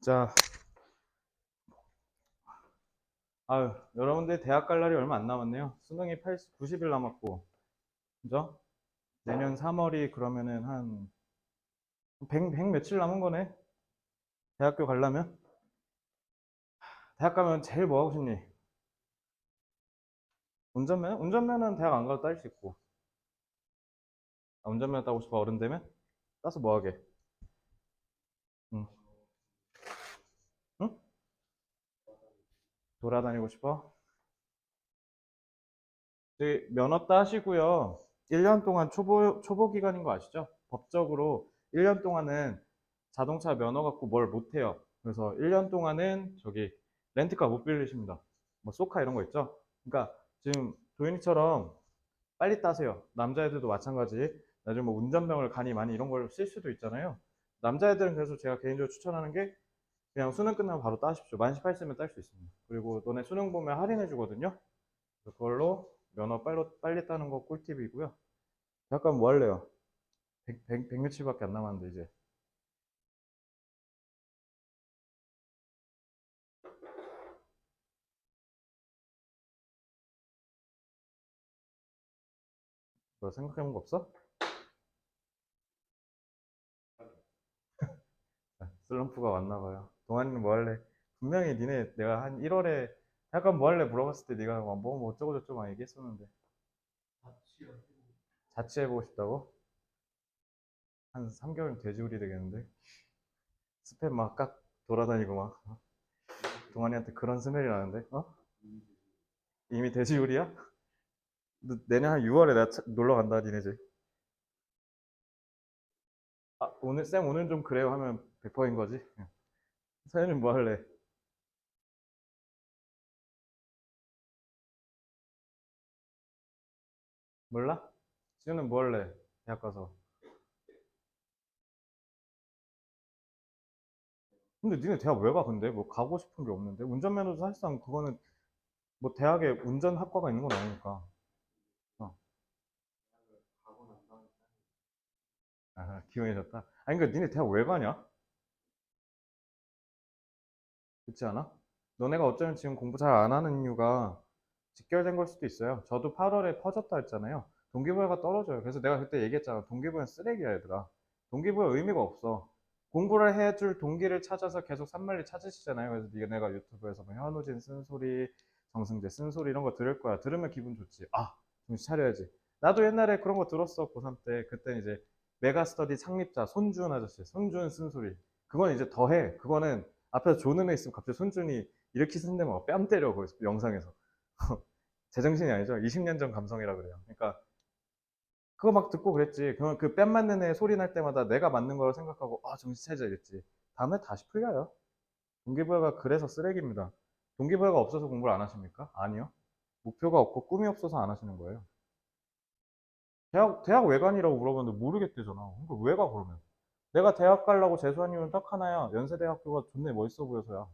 자, 아유, 여러분들 대학 갈 날이 얼마 안 남았네요. 수능이 80, 90일 남았고, 그죠? 내년 3월이 그러면은 한 100 며칠 남은 거네. 대학교 가려면? 대학 가면 제일 뭐 하고 싶니? 운전면? 운전면은 대학 안 가도 딸 수 있고. 아, 운전면 따고 싶어, 어른 되면? 따서 뭐 하게? 응. 응? 돌아다니고 싶어? 면허 따시고요. 1년 동안 초보 기간인 거 아시죠? 법적으로 1년 동안은 자동차 면허 갖고 뭘 못 해요. 그래서 1년 동안은 저기 렌트카 못 빌리십니다. 뭐 쏘카 이런 거 있죠? 그러니까 지금 도윤이처럼 빨리 따세요. 남자애들도 마찬가지. 나중에 뭐 운전병을 가니 많이 이런 걸 쓸 수도 있잖아요. 남자애들은 그래서 제가 개인적으로 추천하는 게 그냥 수능 끝나면 바로 따십시오. 만 18세면 딸 수 있습니다. 그리고 너네 수능 보면 할인해 주거든요. 그걸로 면허 빨리 따는 거 꿀팁이고요. 약간 뭐 할래요? 100 며칠밖에 안 남았는데 이제 뭐 생각해본 거 없어? 아, 슬럼프가 왔나 봐요. 동아리는 뭐 할래? 분명히 니네 내가 한 1월에 약간 뭐 할래 물어봤을 때 네가 뭐 어쩌고 저쩌고 막 얘기했었는데 자취해보고 싶다고? 한 3개월은 돼지우리 되겠는데? 스팸 막 깍 돌아다니고 막 동아리한테 그런 스멜이 나는데? 어? 이미 돼지우리야? 너 내년 한 6월에 나 놀러 간다 니네 집. 아 오늘 쌤 오늘 좀 그래요 하면 100%인 거지? 사연은 뭐 할래? 몰라? 지우는 뭐 할래? 대학 가서. 근데 니네 대학 왜 가, 근데? 뭐 가고 싶은 게 없는데? 운전면허도 사실상 그거는 뭐 대학에 운전학과가 있는 건 아니니까. 어. 아, 기운해졌다. 아니, 그러니까 니네 대학 왜 가냐? 그렇지 않아? 너네가 어쩌면 지금 공부 잘 안 하는 이유가 직결된 걸 수도 있어요. 저도 8월에 퍼졌다 했잖아요. 동기부여가 떨어져요. 그래서 내가 그때 얘기했잖아. 동기부여는 쓰레기야, 얘들아. 동기부여 의미가 없어. 공부를 해줄 동기를 찾아서 계속 산만리 찾으시잖아요. 그래서 내가 유튜브에서 뭐 현우진 쓴소리, 정승재 쓴소리 이런 거 들을 거야. 들으면 기분 좋지. 아, 정신 차려야지. 나도 옛날에 그런 거 들었어, 고3 때. 그때 이제 메가스터디 창립자 손준 아저씨, 손준 쓴소리. 그건 이제 더해. 그거는 앞에서 조는 애 있으면 갑자기 손준이 이렇게 쓴다면 뺨 때려, 거기서 영상에서. 제정신이 아니죠. 20년 전 감성이라 그래요. 그러니까 그거 막 듣고 그랬지. 그 뺨 맞는 애 소리 날 때마다 내가 맞는 거라고 생각하고 아 정신 차리자 이랬지. 다음에 다시 풀려요. 동기부여가 그래서 쓰레기입니다. 동기부여가 없어서 공부를 안 하십니까? 아니요. 목표가 없고 꿈이 없어서 안 하시는 거예요. 대학 외관이라고 물어봤는데 모르겠대잖아. 그러니까 왜 가 그러면? 내가 대학 가려고 재수한 이유는 딱 하나야. 연세대학교가 존나 멋있어 보여서야.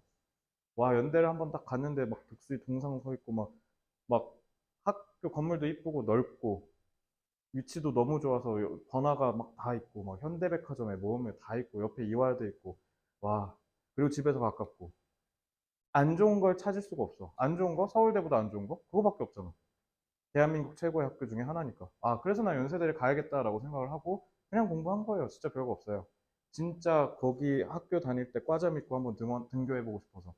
와 연대를 한번 딱 갔는데 막 득수이 동상 서 있고 막 학교 건물도 이쁘고 넓고 위치도 너무 좋아서 번화가 막 다 있고 막 현대백화점에 모험에 다 있고 옆에 이화여대 있고 와 그리고 집에서 가깝고 안 좋은 걸 찾을 수가 없어. 안 좋은 거 서울대보다 안 좋은 거 그거밖에 없잖아. 대한민국 최고의 학교 중에 하나니까. 아 그래서 나 연세대를 가야겠다라고 생각을 하고 그냥 공부한 거예요. 진짜 별거 없어요. 진짜 거기 학교 다닐 때 과자 믿고 한번 등교해보고 싶어서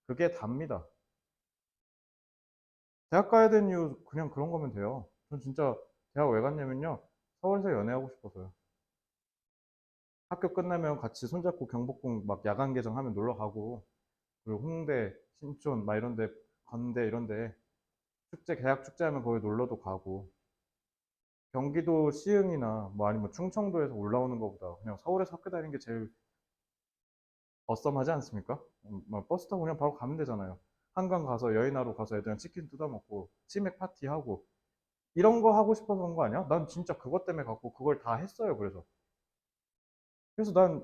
그게 답니다. 대학 가야 되는 이유 그냥 그런 거면 돼요. 전 진짜 대학 왜 갔냐면요. 서울에서 연애하고 싶어서요. 학교 끝나면 같이 손잡고 경복궁 막 야간 개장하면 놀러 가고 그리고 홍대, 신촌 막 이런데 건대 이런데 축제 대학 축제하면 거기 놀러도 가고 경기도 시흥이나 뭐 아니면 충청도에서 올라오는 것보다 그냥 서울에서 학교 다니는 게 제일 어썸하지 않습니까? 막 버스 타고 그냥 바로 가면 되잖아요. 한강 가서 여의나루 가서 애들이랑 치킨 뜯어 먹고 치맥 파티 하고 이런 거 하고 싶어서 온 거 아니야? 난 진짜 그것 때문에 갔고 그걸 다 했어요. 그래서 난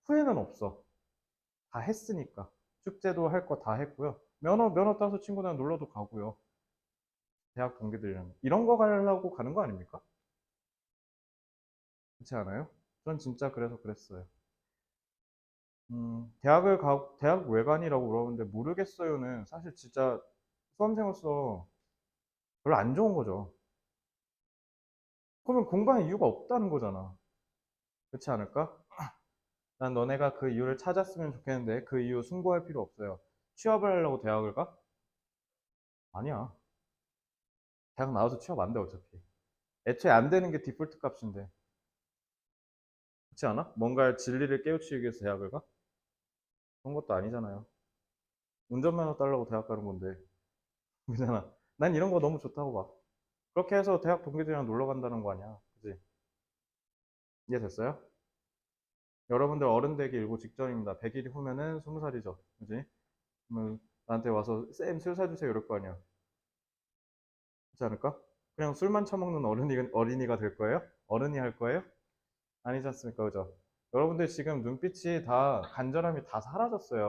후회는 없어. 다 했으니까. 축제도 할 거 다 했고요. 면허 따서 친구들이랑 놀러도 가고요. 대학 동기들이랑. 이런 거 가려고 가는 거 아닙니까? 그렇지 않아요? 전 진짜 그래서 그랬어요. 대학 외관이라고 물어보는데 모르겠어요는 사실 진짜 수험생으로서 별로 안 좋은 거죠. 그러면 공부할 이유가 없다는 거잖아. 그렇지 않을까? 난 너네가 그 이유를 찾았으면 좋겠는데 그 이유 승고할 필요 없어요. 취업을 하려고 대학을 가? 아니야. 대학 나와서 취업 안 돼, 어차피. 애초에 안 되는 게 디폴트 값인데. 그렇지 않아? 뭔가 진리를 깨우치기 위해서 대학을 가? 그런 것도 아니잖아요. 운전면허 따려고 대학 가는 건데. 그잖아. 난 이런 거 너무 좋다고 봐. 그렇게 해서 대학 동기들이랑 놀러 간다는 거 아니야. 그지? 이해됐어요? 여러분들 어른 되기 일보 직전입니다. 100일 후면은 20살이죠. 그지? 그러면 나한테 와서 쌤 술 사주세요 이럴 거 아니야. 그렇지 않을까? 그냥 술만 처먹는 어린이가 될 거예요? 어른이 할 거예요? 아니지 않습니까? 그죠? 여러분들 지금 눈빛이 다 간절함이 다 사라졌어요.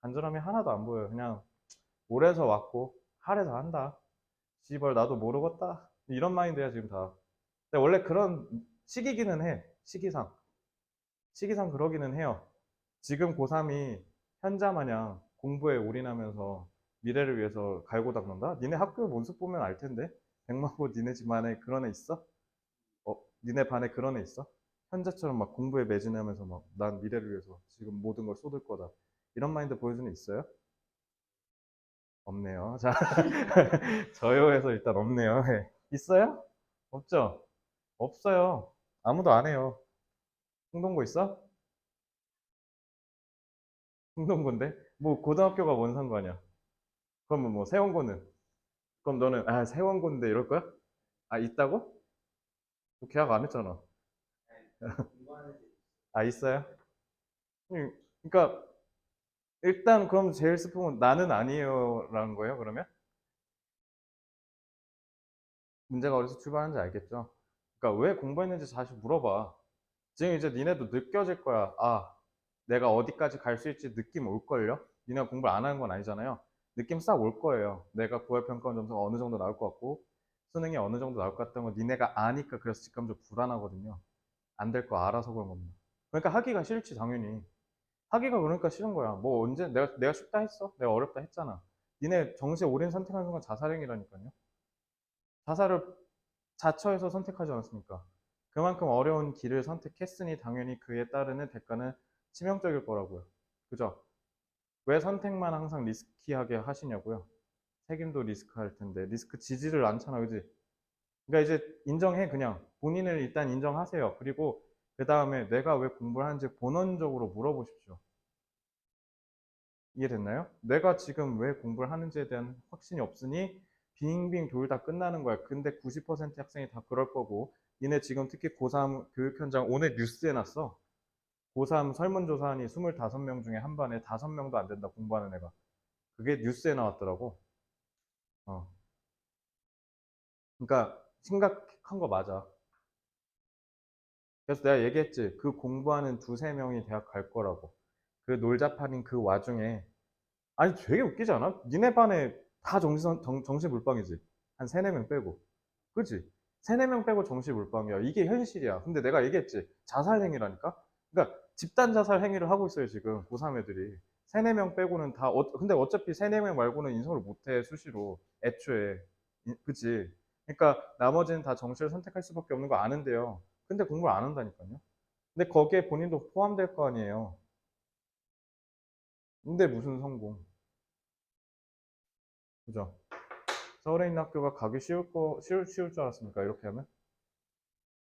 간절함이 하나도 안 보여요. 그냥 올해서 왔고 할에서 한다. 씨발 나도 모르겠다. 이런 마인드야 지금 다. 근데 원래 그런 시기기는 해. 시기상 그러기는 해요. 지금 고3이 현자 마냥 공부에 올인하면서 미래를 위해서 갈고 닦는다? 니네 학교 모습 보면 알 텐데. 백만고 니네 집안에 그런 애 있어? 니네 반에 그런 애 있어? 현자처럼 막 공부에 매진하면서 막 난 미래를 위해서 지금 모든 걸 쏟을 거다. 이런 마인드 보여주는 애 있어요? 없네요. 자, 저요에서 일단 없네요. 네. 있어요? 없죠? 없어요. 아무도 안 해요. 흥동고 있어? 흥동고인데? 뭐 고등학교가 뭔 상관이야? 그러면 뭐 세원고는? 그럼 너는 아 세원고인데 이럴 거야? 아 있다고? 뭐 계약 안 했잖아. 아 있어요? 그러니까 일단 그럼 제일 슬픈 나는 아니에요라는 거예요. 그러면 문제가 어디서 출발하는지 알겠죠? 그러니까 왜 공부했는지 다시 물어봐. 지금 이제 니네도 느껴질 거야. 아 내가 어디까지 갈 수 있지 느낌 올걸요? 니네가 공부를 안 하는 건 아니잖아요. 느낌 싹 올 거예요. 내가 9월 평가원 점수가 어느 정도 나올 것 같고 수능이 어느 정도 나올 것 같다는 거 니네가 아니까 그래서 직감적으로 불안하거든요. 안 될 거 알아서 그런 겁니다. 그러니까 하기가 싫지 당연히. 하기가 그러니까 싫은 거야. 뭐 언제 내가 쉽다 했어? 내가 어렵다 했잖아. 니네 정시에 올인 선택하는 순간 자살행위라니까요. 자살을 자처해서 선택하지 않았습니까? 그만큼 어려운 길을 선택했으니 당연히 그에 따르는 대가는 치명적일 거라고요. 그죠? 왜 선택만 항상 리스키하게 하시냐고요? 책임도 리스크할 텐데 리스크 지지를 않잖아, 그지? 그러니까 이제 인정해 그냥 본인을 일단 인정하세요. 그리고 그 다음에 내가 왜 공부를 하는지 본원적으로 물어보십시오. 이해됐나요? 내가 지금 왜 공부를 하는지에 대한 확신이 없으니 빙빙 돌다 끝나는 거야. 근데 90% 학생이 다 그럴 거고 니네 지금 특히 고3 교육 현장 오늘 뉴스에 났어. 고3 설문조사하니 25명 중에 한 반에 5명도 안 된다 공부하는 애가. 그게 뉴스에 나왔더라고. 어. 그러니까 심각한 거 맞아. 그래서 내가 얘기했지. 그 공부하는 두세 명이 대학 갈 거라고. 그 놀자판인 그 와중에 아니 되게 웃기지 않아? 니네 반에 다 정시 물방이지. 한 세네 명 빼고. 그치? 세네 명 빼고 정시 물방이야. 이게 현실이야. 근데 내가 얘기했지. 자살 행위라니까? 그러니까 집단 자살 행위를 하고 있어요, 지금. 고3 애들이. 세네 명 빼고는 다, 근데 어차피 세네 명 말고는 인서울 못해, 수시로. 애초에. 그치? 그러니까 나머지는 다 정시를 선택할 수밖에 없는 거 아는데요. 근데 공부를 안 한다니까요. 근데 거기에 본인도 포함될 거 아니에요. 근데 무슨 성공. 그죠? 서울에 있는 학교가 가기 쉬울 줄 알았습니까? 이렇게 하면?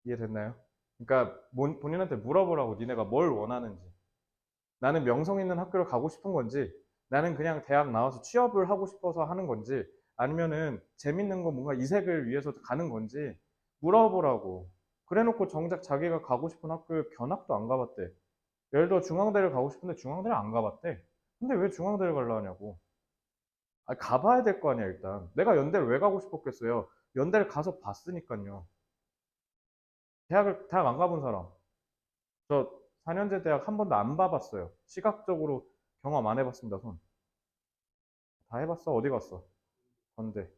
이해됐나요? 그러니까 본인한테 물어보라고 니네가 뭘 원하는지. 나는 명성 있는 학교를 가고 싶은 건지, 나는 그냥 대학 나와서 취업을 하고 싶어서 하는 건지, 아니면은 재밌는 거 뭔가 이색을 위해서 가는 건지 물어보라고. 그래놓고 정작 자기가 가고 싶은 학교에 견학도 안 가봤대. 예를 들어 중앙대를 가고 싶은데 중앙대를 안 가봤대. 근데 왜 중앙대를 가려 하냐고. 아, 가봐야 될 거 아니야, 일단. 내가 연대를 왜 가고 싶었겠어요? 연대를 가서 봤으니까요. 대학 안 가본 사람. 저 4년제 대학 한 번도 안 봐봤어요. 시각적으로 경험 안 해봤습니다, 손. 다 해봤어? 어디 갔어? 건대.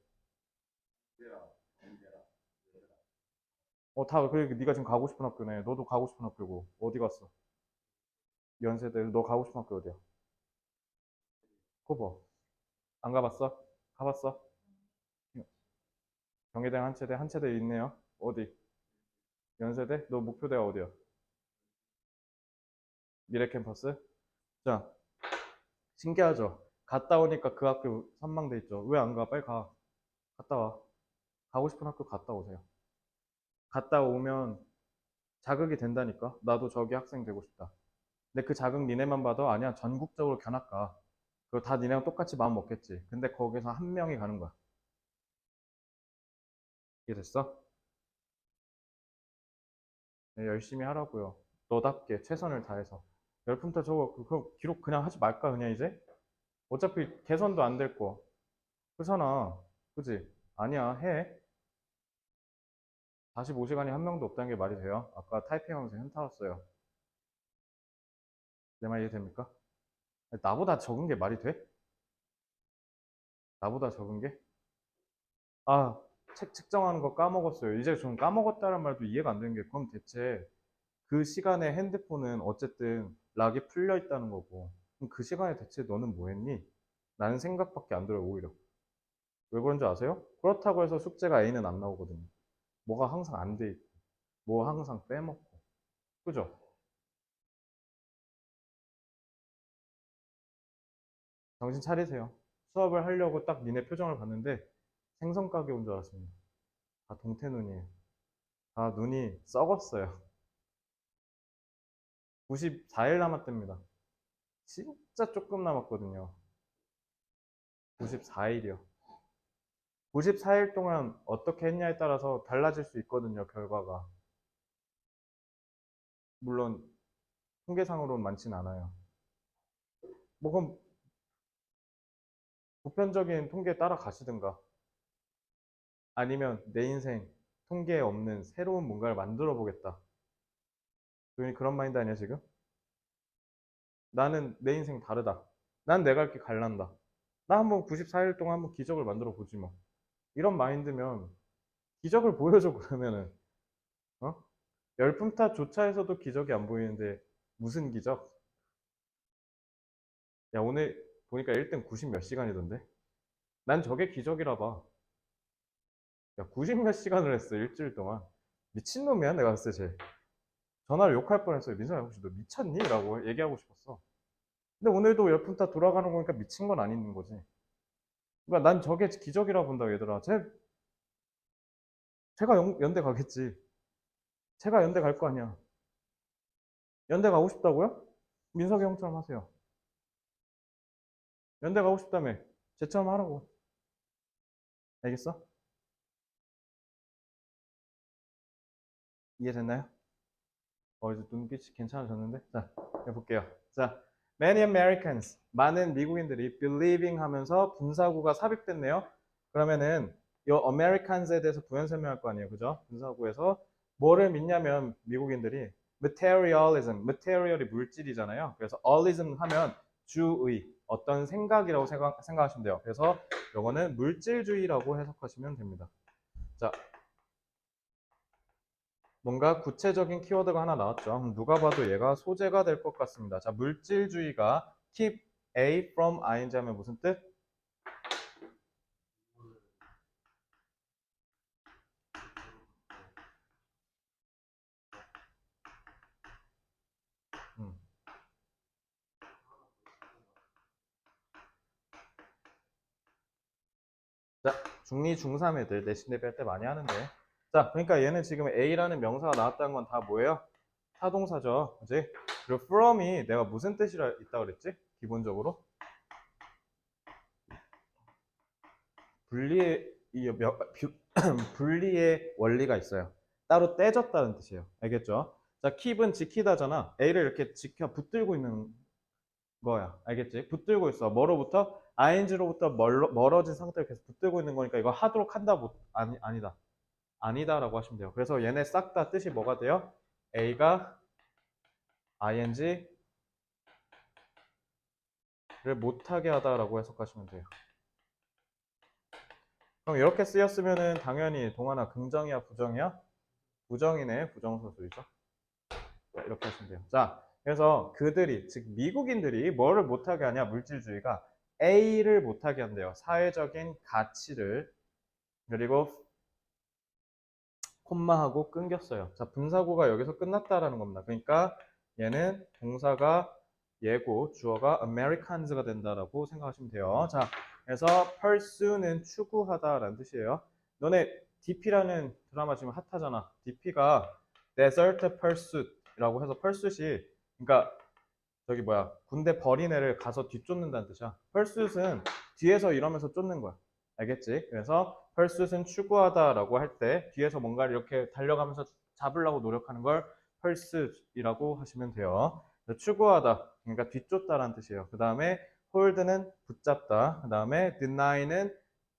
다, 그래, 네가 지금 가고 싶은 학교네. 너도 가고 싶은 학교고. 어디 갔어? 연세대. 너 가고 싶은 학교 어디야? 코버. 안 가봤어? 가봤어? 경희대 한체대. 한체대 있네요. 어디? 연세대? 너 목표대가 어디야? 미래 캠퍼스? 자, 신기하죠? 갔다 오니까 그 학교 선망돼 있죠. 왜 안 가? 빨리 가. 갔다 와. 가고 싶은 학교 갔다 오세요. 갔다 오면 자극이 된다니까. 나도 저기 학생 되고 싶다. 근데 그 자극 니네만 봐도 아니야. 전국적으로 견학 가. 그거 다 니네랑 똑같이 마음 먹겠지. 근데 거기서 한 명이 가는 거야. 이해됐어? 네, 열심히 하라고요. 너답게 최선을 다해서. 열품타 저거 그거 기록 그냥 하지 말까 그냥 이제? 어차피 개선도 안 될 거. 그렇잖아. 그지? 아니야. 해. 45시간이 한 명도 없다는 게 말이 돼요? 아까 타이핑하면서 현타 왔어요. 내 말 이해됩니까? 나보다 적은 게 말이 돼? 나보다 적은 게? 아, 책 측정하는 거 까먹었어요. 이제 좀 까먹었다는 말도 이해가 안 되는 게, 그럼 대체 그 시간에 핸드폰은 어쨌든 락이 풀려 있다는 거고, 그럼 그 시간에 대체 너는 뭐 했니? 라는 생각밖에 안 들어요, 오히려. 왜 그런지 아세요? 그렇다고 해서 숙제가 A는 안 나오거든요. 뭐가 항상 안 돼 있고, 뭐 항상 빼먹고. 그죠? 정신 차리세요. 수업을 하려고 딱 니네 표정을 봤는데 생선 가게 온 줄 알았습니다. 다 동태눈이에요. 다 눈이 썩었어요. 94일 남았답니다. 진짜 조금 남았거든요. 94일이요. 94일 동안 어떻게 했냐에 따라서 달라질 수 있거든요, 결과가. 물론 통계상으로는 많진 않아요. 뭐 그럼 보편적인 통계에 따라가시든가 아니면 내 인생 통계에 없는 새로운 뭔가를 만들어 보겠다. 그런 마인드 아니야, 지금? 나는 내 인생 다르다. 난 내가 이렇게 갈란다. 나 한번 94일 동안 한번 기적을 만들어 보지 뭐. 이런 마인드면 기적을 보여줘 그러면은 어? 열품타 조차에서도 기적이 안 보이는데 무슨 기적? 야 오늘 보니까 1등 90 몇 시간이던데? 난 저게 기적이라 봐. 야 90 몇 시간을 했어 일주일 동안. 미친놈이야 내가 봤을 때 쟤. 전화를 욕할 뻔했어요. 민성아 혹시 너 미쳤니? 라고 얘기하고 싶었어. 근데 오늘도 열품타 돌아가는 거니까 미친 건 아닌 거지. 그러니까 난 저게 기적이라 본다 얘들아. 제가 연대 가겠지. 제가 연대 갈 거 아니야. 연대 가고 싶다고요? 민석이 형처럼 하세요. 연대 가고 싶다며. 쟤처럼 하라고. 알겠어? 이해됐나요? 이제 눈빛이 괜찮아졌는데? 자, 해볼게요. 자, many Americans, 많은 미국인들이 believing 하면서 분사구가 삽입됐네요. 그러면은 이 Americans에 대해서 부연 설명할 거 아니에요. 그죠? 분사구에서 뭐를 믿냐면 미국인들이 materialism, material이 물질이잖아요. 그래서 allism 하면 주의, 어떤 생각이라고 생각하시면 돼요. 그래서 이거는 물질주의라고 해석하시면 됩니다. 자, 뭔가 구체적인 키워드가 하나 나왔죠. 누가 봐도 얘가 소재가 될 것 같습니다. 자, 물질주의가 keep A from ing 하면 무슨 뜻? 음. 자, 중2, 중3 애들 내신 대비할 때 많이 하는데. 자, 그러니까 얘는 지금 A라는 명사가 나왔다는 건 다 뭐예요? 타동사죠. 그지? 그리고 from이 내가 무슨 뜻이라 있다 그랬지? 기본적으로? 분리의, 분리의 원리가 있어요. 따로 떼졌다는 뜻이에요. 알겠죠? 자, keep은 지키다잖아. A를 이렇게 지켜 붙들고 있는 거야. 알겠지? 붙들고 있어. 뭐로부터? ing로부터 멀어진 상태를 계속 붙들고 있는 거니까 이거 하도록 한다 아니다. 아니다라고 하시면 돼요. 그래서 얘네 싹 다 뜻이 뭐가 돼요? A가 ing를 못하게 하다라고 해석하시면 돼요. 그럼 이렇게 쓰였으면은 당연히 동환아 긍정이야 부정이야? 부정이네. 부정서술이죠. 자, 이렇게 하시면 돼요. 자, 그래서 그들이, 즉 미국인들이 뭐를 못하게 하냐, 물질주의가 A를 못하게 한대요. 사회적인 가치를. 그리고 콤마하고 끊겼어요. 자, 분사구가 여기서 끝났다라는 겁니다. 그러니까 얘는 동사가 얘고 주어가 Americans가 된다라고 생각하시면 돼요. 자, 그래서 pursue는 추구하다라는 뜻이에요. 너네 DP라는 드라마 지금 핫하잖아. DP가 Desert Pursuit이라고 해서 pursuit이, 그러니까 저기 뭐야, 군대 버린 애를 가서 뒤쫓는다는 뜻이야. pursuit은 뒤에서 이러면서 쫓는 거야. 알겠지? 그래서 pursuit은 추구하다라고 할 때 뒤에서 뭔가를 이렇게 달려가면서 잡으려고 노력하는 걸 pursuit이라고 하시면 돼요. 추구하다, 그러니까 뒤쫓다라는 뜻이에요. 그 다음에 hold는 붙잡다. 그 다음에 deny는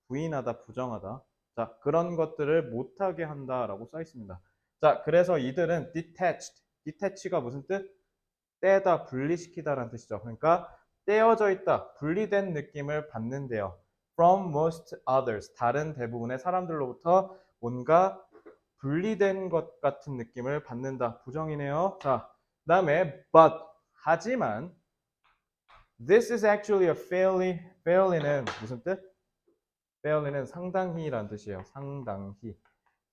부인하다, 부정하다. 자, 그런 것들을 못하게 한다라고 써 있습니다. 자, 그래서 이들은 detach가 무슨 뜻? 떼다, 분리시키다라는 뜻이죠. 그러니까 떼어져 있다, 분리된 느낌을 받는데요. From most others, 다른 대부분의 사람들로부터 뭔가 분리된 것 같은 느낌을 받는다. 부정이네요. 자, 그 다음에 but, 하지만 this is actually a fairly는 무슨 뜻? fairly는 상당히라는 뜻이에요. 상당히.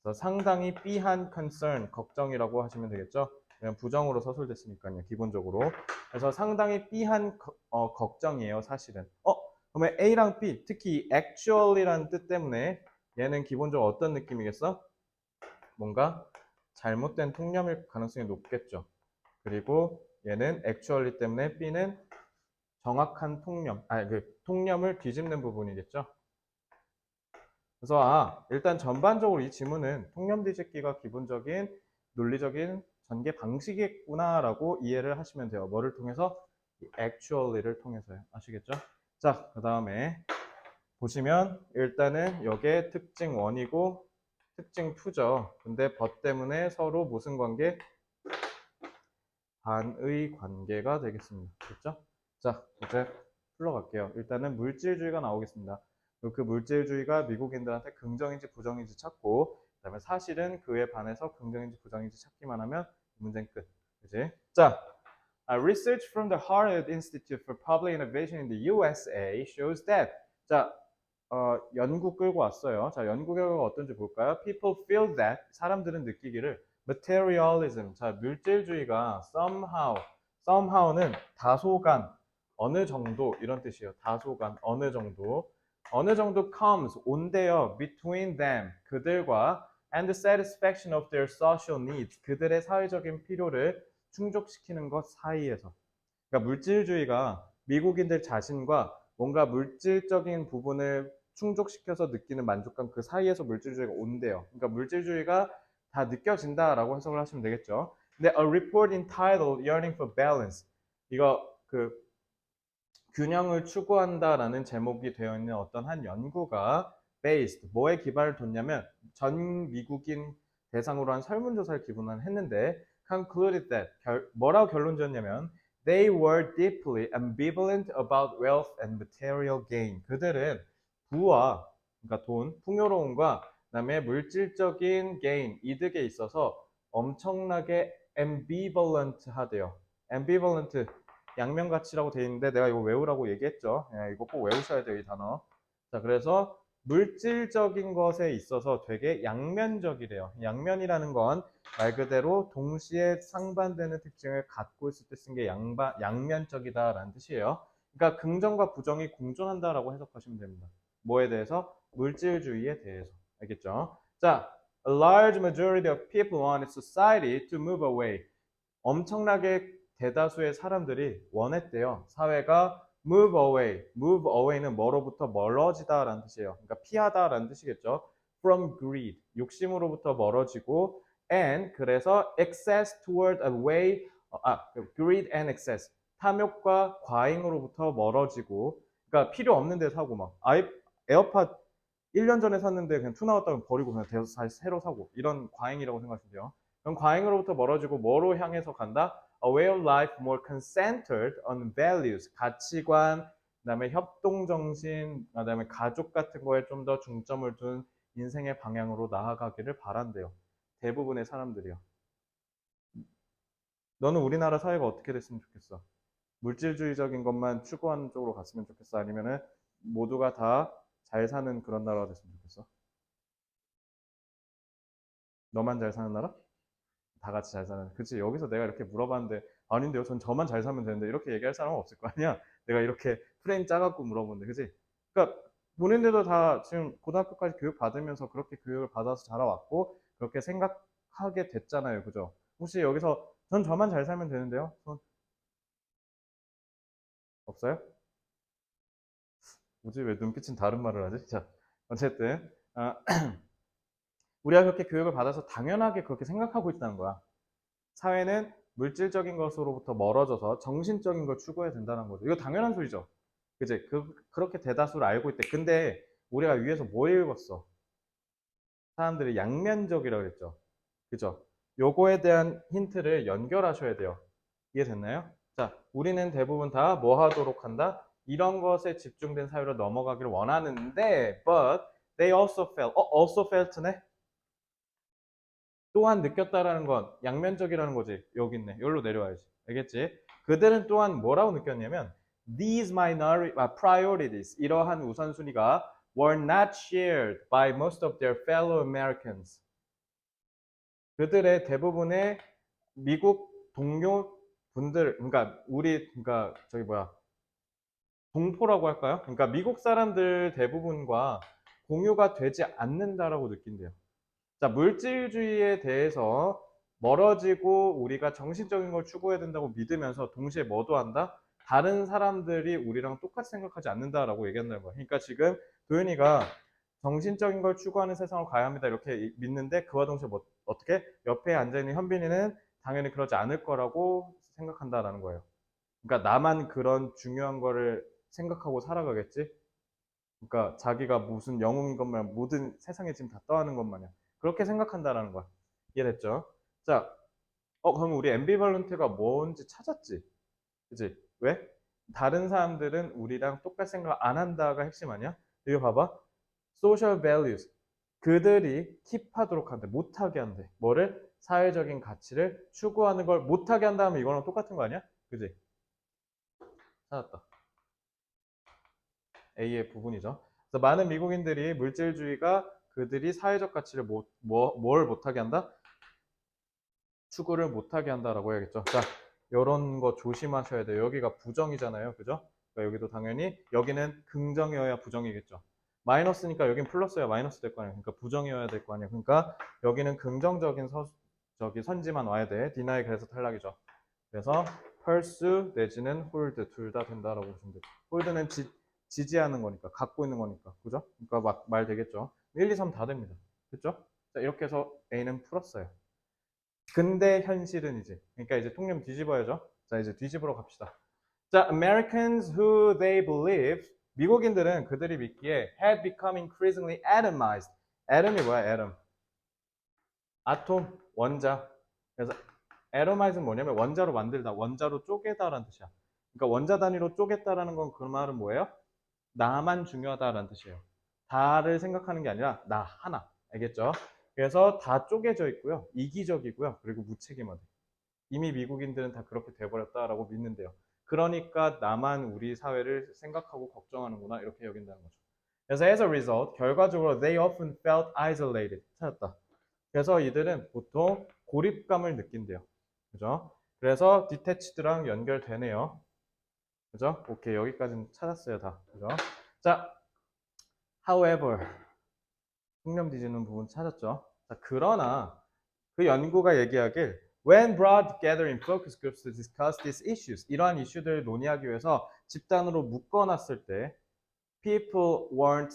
그래서 상당히 삐한 concern, 걱정이라고 하시면 되겠죠. 그냥 부정으로 서술됐으니까요, 기본적으로. 그래서 상당히 삐한 걱정이에요, 사실은. 그러면 A랑 B, 특히 actually라는 뜻 때문에 얘는 기본적으로 어떤 느낌이겠어? 뭔가 잘못된 통념일 가능성이 높겠죠. 그리고 얘는 actually 때문에 B는 정확한 통념, 그 통념을 뒤집는 부분이겠죠. 그래서 일단 전반적으로 이 지문은 통념 뒤집기가 기본적인 논리적인 전개 방식이구나라고 이해를 하시면 돼요. 뭐를 통해서? actually를 통해서요. 아시겠죠? 자, 그 다음에 보시면 일단은 여기에 특징 1이고 특징 2죠. 근데 but 때문에 서로 무슨 관계? 반의 관계가 되겠습니다. 됐죠? 자, 이제 풀러갈게요. 일단은 물질주의가 나오겠습니다. 그 물질주의가 미국인들한테 긍정인지 부정인지 찾고, 그다음에 사실은 그에 반해서 긍정인지 부정인지 찾기만 하면 문제는 끝. 그지? 자, research from the Harvard Institute for Public Innovation in the USA shows that. 자, 연구 끌고 왔어요. 자, 연구 결과가 어떤지 볼까요? People feel that. 사람들은 느끼기를 materialism. 자, 물질주의가 somehow는 다소간, 어느 정도 이런 뜻이에요. 다소간, 어느 정도 comes 온대요. between them, 그들과 and the satisfaction of their social needs, 그들의 사회적인 필요를 충족시키는 것 사이에서. 그러니까 물질주의가 미국인들 자신과 뭔가 물질적인 부분을 충족시켜서 느끼는 만족감, 그 사이에서 물질주의가 온대요. 그러니까 물질주의가 다 느껴진다라고 해석을 하시면 되겠죠. 근데 a report entitled Yearning for Balance, 이거 그 균형을 추구한다라는 제목이 되어 있는 어떤 한 연구가 based, 뭐에 기반을 뒀냐면 전 미국인 대상으로 한 설문조사를 기반으로 했는데 concluded that, 뭐라고 결론 지었냐면 they were deeply ambivalent about wealth and material gain. 그들은 부와, 그러니까 돈, 풍요로움과 그다음에 물질적인 gain, 이득에 있어서 엄청나게 ambivalent 하대요. ambivalent, 양면가치라고 되어 있는데 내가 이거 외우라고 얘기했죠. 이거 꼭 외우셔야 돼요, 이 단어. 자, 그래서 물질적인 것에 있어서 되게 양면적이래요. 양면이라는 건 말 그대로 동시에 상반되는 특징을 갖고 있을 때 쓴 게 양면적이다라는 뜻이에요. 그러니까 긍정과 부정이 공존한다라고 해석하시면 됩니다. 뭐에 대해서? 물질주의에 대해서. 알겠죠? 자, a large majority of people wanted society to move away. 엄청나게 대다수의 사람들이 원했대요. 사회가 move away. move away는 뭐로부터 멀어지다라는 뜻이에요. 그러니까 피하다라는 뜻이겠죠. from greed. 욕심으로부터 멀어지고 and 그래서 excess toward a way, greed and excess. 탐욕과 과잉으로부터 멀어지고, 그러니까 필요 없는 데 사고 막 에어팟 1년 전에 샀는데 그냥 투 나왔다고 버리고 그냥 다시 새로 사고, 이런 과잉이라고 생각하시면 돼요. 그럼 과잉으로부터 멀어지고 뭐로 향해서 간다? A way of life more centered on values, 가치관, 그다음에 협동정신, 그다음에 가족 같은 거에 좀 더 중점을 둔 인생의 방향으로 나아가기를 바란대요. 대부분의 사람들이요. 너는 우리나라 사회가 어떻게 됐으면 좋겠어? 물질주의적인 것만 추구하는 쪽으로 갔으면 좋겠어? 아니면은 모두가 다 잘 사는 그런 나라가 됐으면 좋겠어? 너만 잘 사는 나라? 다 같이 잘 사는. 그치, 여기서 내가 이렇게 물어봤는데, 아닌데요, 전 저만 잘 살면 되는데, 이렇게 얘기할 사람은 없을 거 아니야? 내가 이렇게 프레임 짜갖고 물어보는데, 그치? 그러니까, 본인들도 다 지금 고등학교까지 교육 받으면서 그렇게 교육을 받아서 자라왔고, 그렇게 생각하게 됐잖아요. 그죠? 혹시 여기서, 전 저만 잘 살면 되는데요? 손 없어요? 뭐지? 왜 눈빛은 다른 말을 하지? 자, 어쨌든, 아, 우리가 그렇게 교육을 받아서 당연하게 그렇게 생각하고 있다는 거야. 사회는 물질적인 것으로부터 멀어져서 정신적인 걸 추구해야 된다는 거죠. 이거 당연한 소리죠. 그지? 그렇게 대다수를 알고 있대. 근데 우리가 위에서 뭐 읽었어? 사람들이 양면적이라고 그랬죠. 그죠? 요거에 대한 힌트를 연결하셔야 돼요. 이해됐나요? 자, 우리는 대부분 다 뭐 하도록 한다? 이런 것에 집중된 사회로 넘어가기를 원하는데, but they also felt, also felt네? 또한 느꼈다라는 건 양면적이라는 거지. 여기 있네. 여기로 내려와야지. 알겠지? 그들은 또한 뭐라고 느꼈냐면 these priorities 이러한 우선순위가 were not shared by most of their fellow Americans. 그들의 대부분의 미국 동료 분들, 그러니까 그러니까 저기 뭐야, 동포라고 할까요? 그러니까 미국 사람들 대부분과 공유가 되지 않는다라고 느낀대요. 자, 물질주의에 대해서 멀어지고 우리가 정신적인 걸 추구해야 된다고 믿으면서 동시에 뭐도 한다? 다른 사람들이 우리랑 똑같이 생각하지 않는다라고 얘기한다는 거야. 그러니까 지금 도현이가 정신적인 걸 추구하는 세상으로 가야 합니다. 이렇게 믿는데 그와 동시에 어떻게? 옆에 앉아있는 현빈이는 당연히 그러지 않을 거라고 생각한다라는 거예요. 그러니까 나만 그런 중요한 거를 생각하고 살아가겠지? 그러니까 자기가 무슨 영웅인 것만 모든 세상에 지금 다 떠하는 것 마냥 그렇게 생각한다라는 거야. 이해됐죠? 자, 그럼 우리 앰비벌런트가 뭔지 찾았지? 그지? 왜? 다른 사람들은 우리랑 똑같이 생각 안 한다가 핵심 아니야? 이거 봐봐. social values. 그들이 킵하도록 한대. 못하게 한대. 뭐를? 사회적인 가치를 추구하는 걸 못하게 한다면 이거랑 똑같은 거 아니야? 그지? 찾았다. A의 부분이죠. 그래서 많은 미국인들이 물질주의가 그들이 사회적 가치를 뭘 못하게 한다? 추구를 못하게 한다라고 해야겠죠. 자, 이런 거 조심하셔야 돼요. 여기가 부정이잖아요. 그죠? 그러니까 여기도 당연히 여기는 긍정이어야 부정이겠죠. 마이너스니까 여긴 플러스야 마이너스 될 거 아니에요. 그러니까 부정이어야 될 거 아니에요. 그러니까 여기는 긍정적인 저기 선지만 와야 돼. deny 그래서 탈락이죠. 그래서 pursue 내지는 hold 둘 다 된다라고 보시면 돼요. hold는 지지하는 거니까 갖고 있는 거니까 그죠? 그러니까 말 되겠죠. 1, 2, 3 다 됩니다. 그죠? 자, 이렇게 해서 A는 풀었어요. 근데 현실은 이제 그러니까 이제 통념 뒤집어야죠. 자, 이제 뒤집으러 갑시다. 자, Americans who they believe 미국인들은 그들이 믿기에 had become increasingly atomized. atom이 뭐야? atom. 아톰, 원자. 그래서 atomize는 뭐냐면 원자로 만들다, 원자로 쪼개다라는 뜻이야. 그러니까 원자 단위로 쪼갰다라는 건 그 말은 뭐예요? 나만 중요하다라는 뜻이에요. 다를 생각하는 게 아니라 나 하나. 알겠죠? 그래서 다 쪼개져 있고요. 이기적이고요. 그리고 무책임하대. 이미 미국인들은 다 그렇게 돼버렸다라고 믿는데요. 그러니까 나만 우리 사회를 생각하고 걱정하는구나 이렇게 여긴다는 거죠. 그래서 as a result, 결과적으로 they often felt isolated. 찾았다. 그래서 이들은 보통 고립감을 느낀대요. 그죠? 그래서 detached랑 연결되네요. 그죠? 오케이, 여기까지는 찾았어요, 다. 그죠? 자, however, 통념 뒤지는 부분 찾았죠? 자, 그러나 그 연구가 얘기하길 when brought together in focus groups to discuss these issues 이러한 이슈들을 논의하기 위해서 집단으로 묶어놨을 때 people were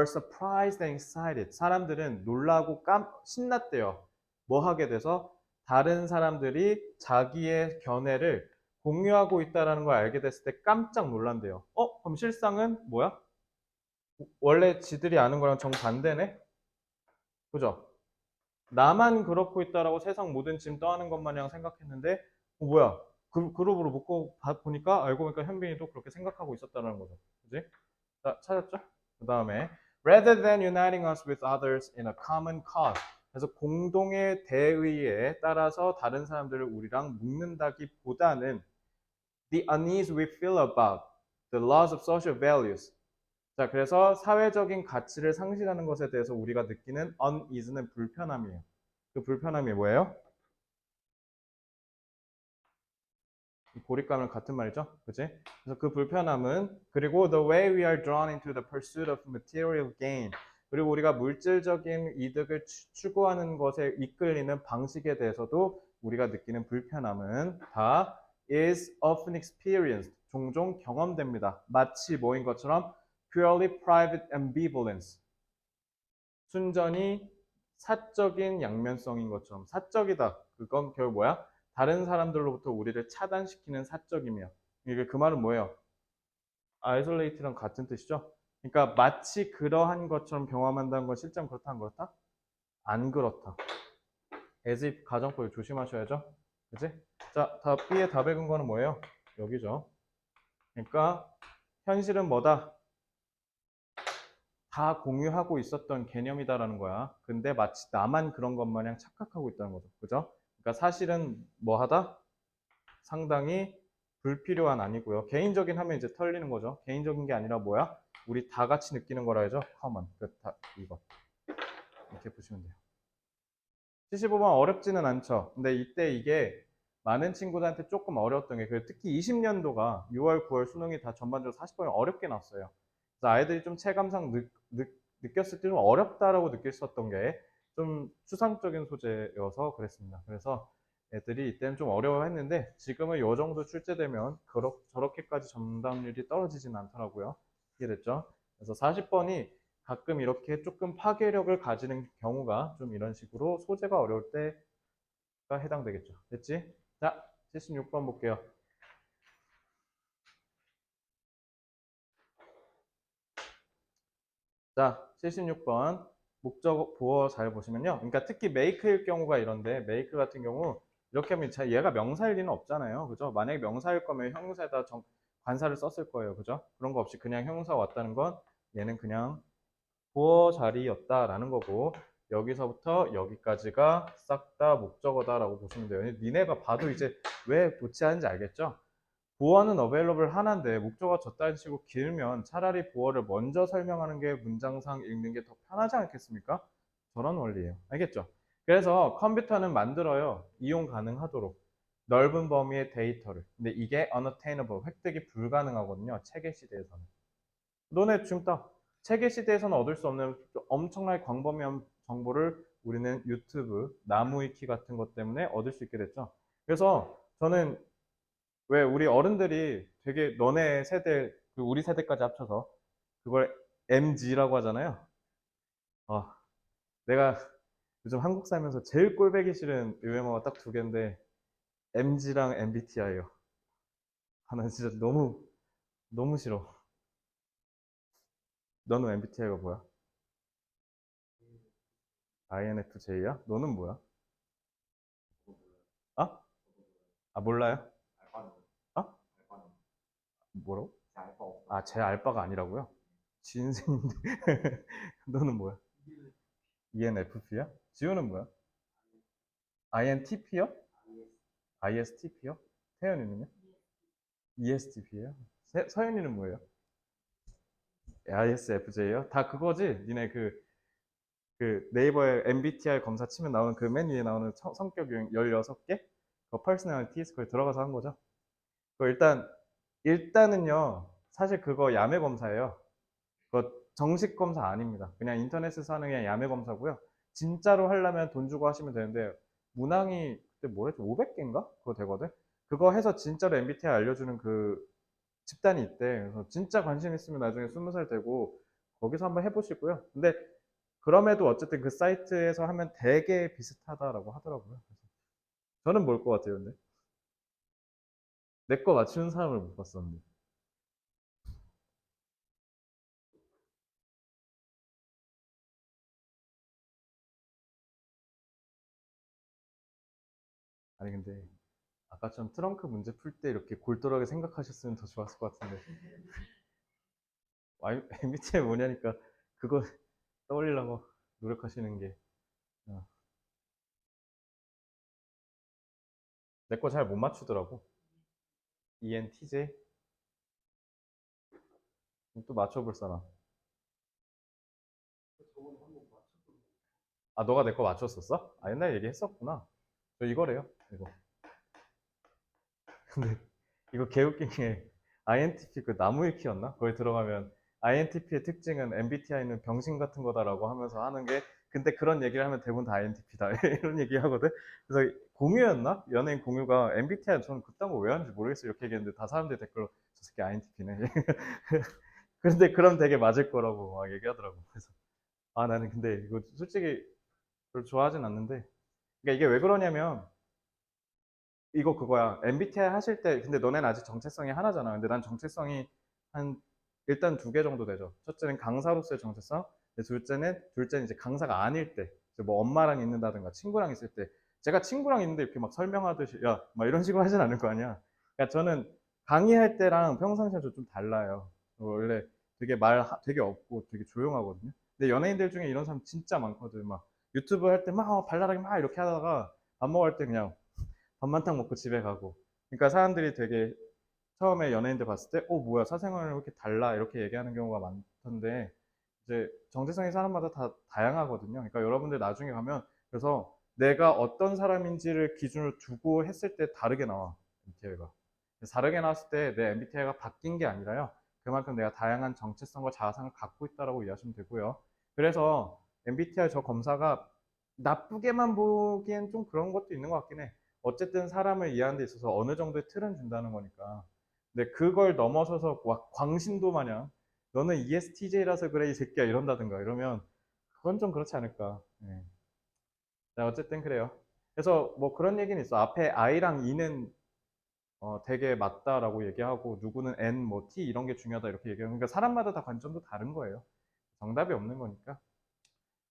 surprised and excited 사람들은 놀라고 신났대요. 뭐 하게 돼서 다른 사람들이 자기의 견해를 공유하고 있다는 걸 알게 됐을 때 깜짝 놀란대요. 그럼 실상은 뭐야? 원래 지들이 아는 거랑 정반대네? 그죠? 나만 그렇고 있다라고 세상 모든 짐 떠하는 것 마냥 생각했는데 뭐야 그룹으로 묶고 보니까 알고 보니까 현빈이도 그렇게 생각하고 있었다는 거죠. 그지? 자, 찾았죠? 그 다음에 rather than uniting us with others in a common cause 그래서 공동의 대의에 따라서 다른 사람들을 우리랑 묶는다기보다는 the unease we feel about the loss of social values. 자, 그래서 사회적인 가치를 상실하는 것에 대해서 우리가 느끼는 unease는 불편함이에요. 그 불편함이 뭐예요? 고립감은 같은 말이죠. 그치? 그래서 그 불편함은 그리고 the way we are drawn into the pursuit of material gain 그리고 우리가 물질적인 이득을 추구하는 것에 이끌리는 방식에 대해서도 우리가 느끼는 불편함은 다 is often experienced 종종 경험됩니다. 마치 뭐인 것처럼 purely private ambivalence 순전히 사적인 양면성인 것처럼 사적이다. 그건 결국 뭐야? 다른 사람들로부터 우리를 차단시키는 사적이며 이게 그 말은 뭐예요? isolate랑 같은 뜻이죠. 그러니까 마치 그러한 것처럼 경험한다는 건 실제로 그렇다 안 그렇다? 안 그렇다. as if 가정법을 조심하셔야죠. 그치? 자, B의 답의 근거는 뭐예요? 여기죠. 그러니까 현실은 뭐다? 다 공유하고 있었던 개념이다라는 거야. 근데 마치 나만 그런 것 마냥 착각하고 있다는 거죠. 그죠? 그러니까 사실은 뭐 하다? 상당히 불필요한 아니고요. 개인적인 하면 이제 털리는 거죠. 개인적인 게 아니라 뭐야? 우리 다 같이 느끼는 거라 해죠. common. 이거. 이렇게 보시면 돼요. 75번 어렵지는 않죠. 근데 이때 이게 많은 친구들한테 조금 어려웠던 게 특히 20년도가 6월, 9월 수능이 다 전반적으로 40번이 어렵게 났어요. 그래서 아이들이 좀 체감상 느꼈을 때 좀 어렵다라고 느꼈었던 게 좀 추상적인 소재여서 그랬습니다. 그래서 애들이 이때는 좀 어려워했는데 지금은 이 정도 출제되면 저렇게까지 정답률이 떨어지진 않더라고요. 이해됐죠? 그래서 40번이 가끔 이렇게 조금 파괴력을 가지는 경우가 좀 이런 식으로 소재가 어려울 때가 해당되겠죠. 됐지? 자, 76번 볼게요. 자, 76번 목적 보어 잘 보시면요. 그러니까 특히 make일 경우가 이런데 make 같은 경우 이렇게 하면 얘가 명사일 리는 없잖아요. 그죠? 만약에 명사일 거면 형용사에다 관사를 썼을 거예요. 그죠? 그런 거 없이 그냥 형용사 왔다는 건 얘는 그냥 보어 자리였다라는 거고 여기서부터 여기까지가 싹 다 목적어다라고 보시면 돼요. 니네가 봐도 이제 왜 도치하는지 알겠죠? 보어는 available 하나인데 목적어가 저딴 식으로 길면 차라리 보어를 먼저 설명하는 게 문장상 읽는 게 더 편하지 않겠습니까? 저런 원리예요. 알겠죠? 그래서 컴퓨터는 만들어요. 이용 가능하도록. 넓은 범위의 데이터를. 근데 이게 unattainable, 획득이 불가능하거든요. 체계 시대에서는. 너네 지금 딱 체계 시대에서는 얻을 수 없는 엄청나게 광범위한 정보를 우리는 유튜브, 나무위키 같은 것 때문에 얻을 수 있게 됐죠. 그래서 저는 왜 우리 어른들이 되게 너네 세대, 우리 세대까지 합쳐서 그걸 MG라고 하잖아요. 아, 내가 요즘 한국 살면서 제일 꼴배기 싫은 유행어가 딱 두 개인데 MG랑 MBTI요. 아, 난 진짜 너무 너무 싫어. 너는 MBTI가 뭐야? INFJ야? 너는 뭐야? 어? 아, 몰라요? 어? 뭐라고? 아, 제 알바가 아니라고요? 지 인생인데. 너는 뭐야? ENFP야? 지호는 뭐야? INTP요? ISTP요? 태연이는요? ESTP예요? 서연이는 뭐예요? ISFJ요? 다 그거지? 니네 그 네이버에 MBTI 검사 치면 나오는 그 맨 위에 나오는 성격 유형 16개? 그 퍼스널리티 그걸 들어가서 한 거죠? 그 일단은요, 사실 그거 야매 검사예요. 그거 정식 검사 아닙니다. 그냥 인터넷에서 하는 그냥 야매 검사고요. 진짜로 하려면 돈 주고 하시면 되는데 문항이 그때 뭐랬지? 500개인가? 그거 되거든. 그거 해서 진짜로 MBTI 알려주는 그 집단이 있대. 그래서 진짜 관심 있으면 나중에 20살 되고 거기서 한번 해보시고요. 근데 그럼에도 어쨌든 그 사이트에서 하면 되게 비슷하다라고 하더라고요. 그래서 저는 뭘 것 같아요, 근데 내 거 맞추는 사람을 못 봤었는데. 아니 근데 아까처럼 트렁크 문제 풀 때 이렇게 골똘하게 생각하셨으면 더 좋았을 것 같은데. MBTI 뭐냐니까 그거 떠올리려고 노력하시는 게. 어. 내 거 잘 못 맞추더라고. ENTJ? 또 맞춰볼 사람. 아, 너가 내 거 맞췄었어? 아, 옛날에 얘기했었구나. 저 이거래요, 이거. 근데 이거 개웃긴 게 INTP 그 나무위키였나? 거기 들어가면 INTP의 특징은 MBTI는 병신 같은 거다라고 하면서 하는 게 근데 그런 얘기를 하면 대부분 다 INTP다 이런 얘기 하거든. 그래서 공유였나? 연예인 공유가 MBTI 저는 그딴 거 왜 하는지 모르겠어요 이렇게 얘기했는데 다 사람들이 댓글로 저 새끼 INTP네. 그런데 그럼 되게 맞을 거라고 막 얘기하더라고. 그래서 아 나는 근데 이거 솔직히 별로 좋아하진 않는데 그러니까 이게 왜 그러냐면 이거 그거야. MBTI 하실 때, 근데 너네는 아직 정체성이 하나잖아. 근데 난 정체성이 한, 일단 두 개 정도 되죠. 첫째는 강사로서의 정체성, 둘째는 이제 강사가 아닐 때, 이제 뭐 엄마랑 있는다든가 친구랑 있을 때, 제가 친구랑 있는데 이렇게 막 설명하듯이, 야, 막 이런 식으로 하진 않을 거 아니야. 그러니까 저는 강의할 때랑 평상시에 좀 달라요. 원래 되게 없고 되게 조용하거든요. 근데 연예인들 중에 이런 사람 진짜 많거든. 막 유튜브 할 때 막 발랄하게 막 이렇게 하다가 밥 먹을 때 그냥 밥만탕 먹고 집에 가고. 그러니까 사람들이 되게 처음에 연예인들 봤을 때, 뭐야, 사생활이 이렇게 달라, 이렇게 얘기하는 경우가 많던데, 이제 정체성이 사람마다 다 다양하거든요. 그러니까 여러분들 나중에 가면, 그래서 내가 어떤 사람인지를 기준으로 두고 했을 때 다르게 나와, MBTI가. 다르게 나왔을 때 내 MBTI가 바뀐 게 아니라요. 그만큼 내가 다양한 정체성과 자아상을 갖고 있다라고 이해하시면 되고요. 그래서 MBTI 저 검사가 나쁘게만 보기엔 좀 그런 것도 있는 것 같긴 해. 어쨌든 사람을 이해하는 데 있어서 어느 정도의 틀은 준다는 거니까. 근데 그걸 넘어서서 광신도 마냥 너는 ESTJ라서 그래 이 새끼야 이런다든가 이러면 그건 좀 그렇지 않을까. 예. 자, 어쨌든 그래요. 그래서 뭐 그런 얘기는 있어. 앞에 I랑 E는 되게 맞다라고 얘기하고 누구는 N, 뭐 T 이런 게 중요하다 이렇게 얘기하고 그러니까 사람마다 다 관점도 다른 거예요. 정답이 없는 거니까.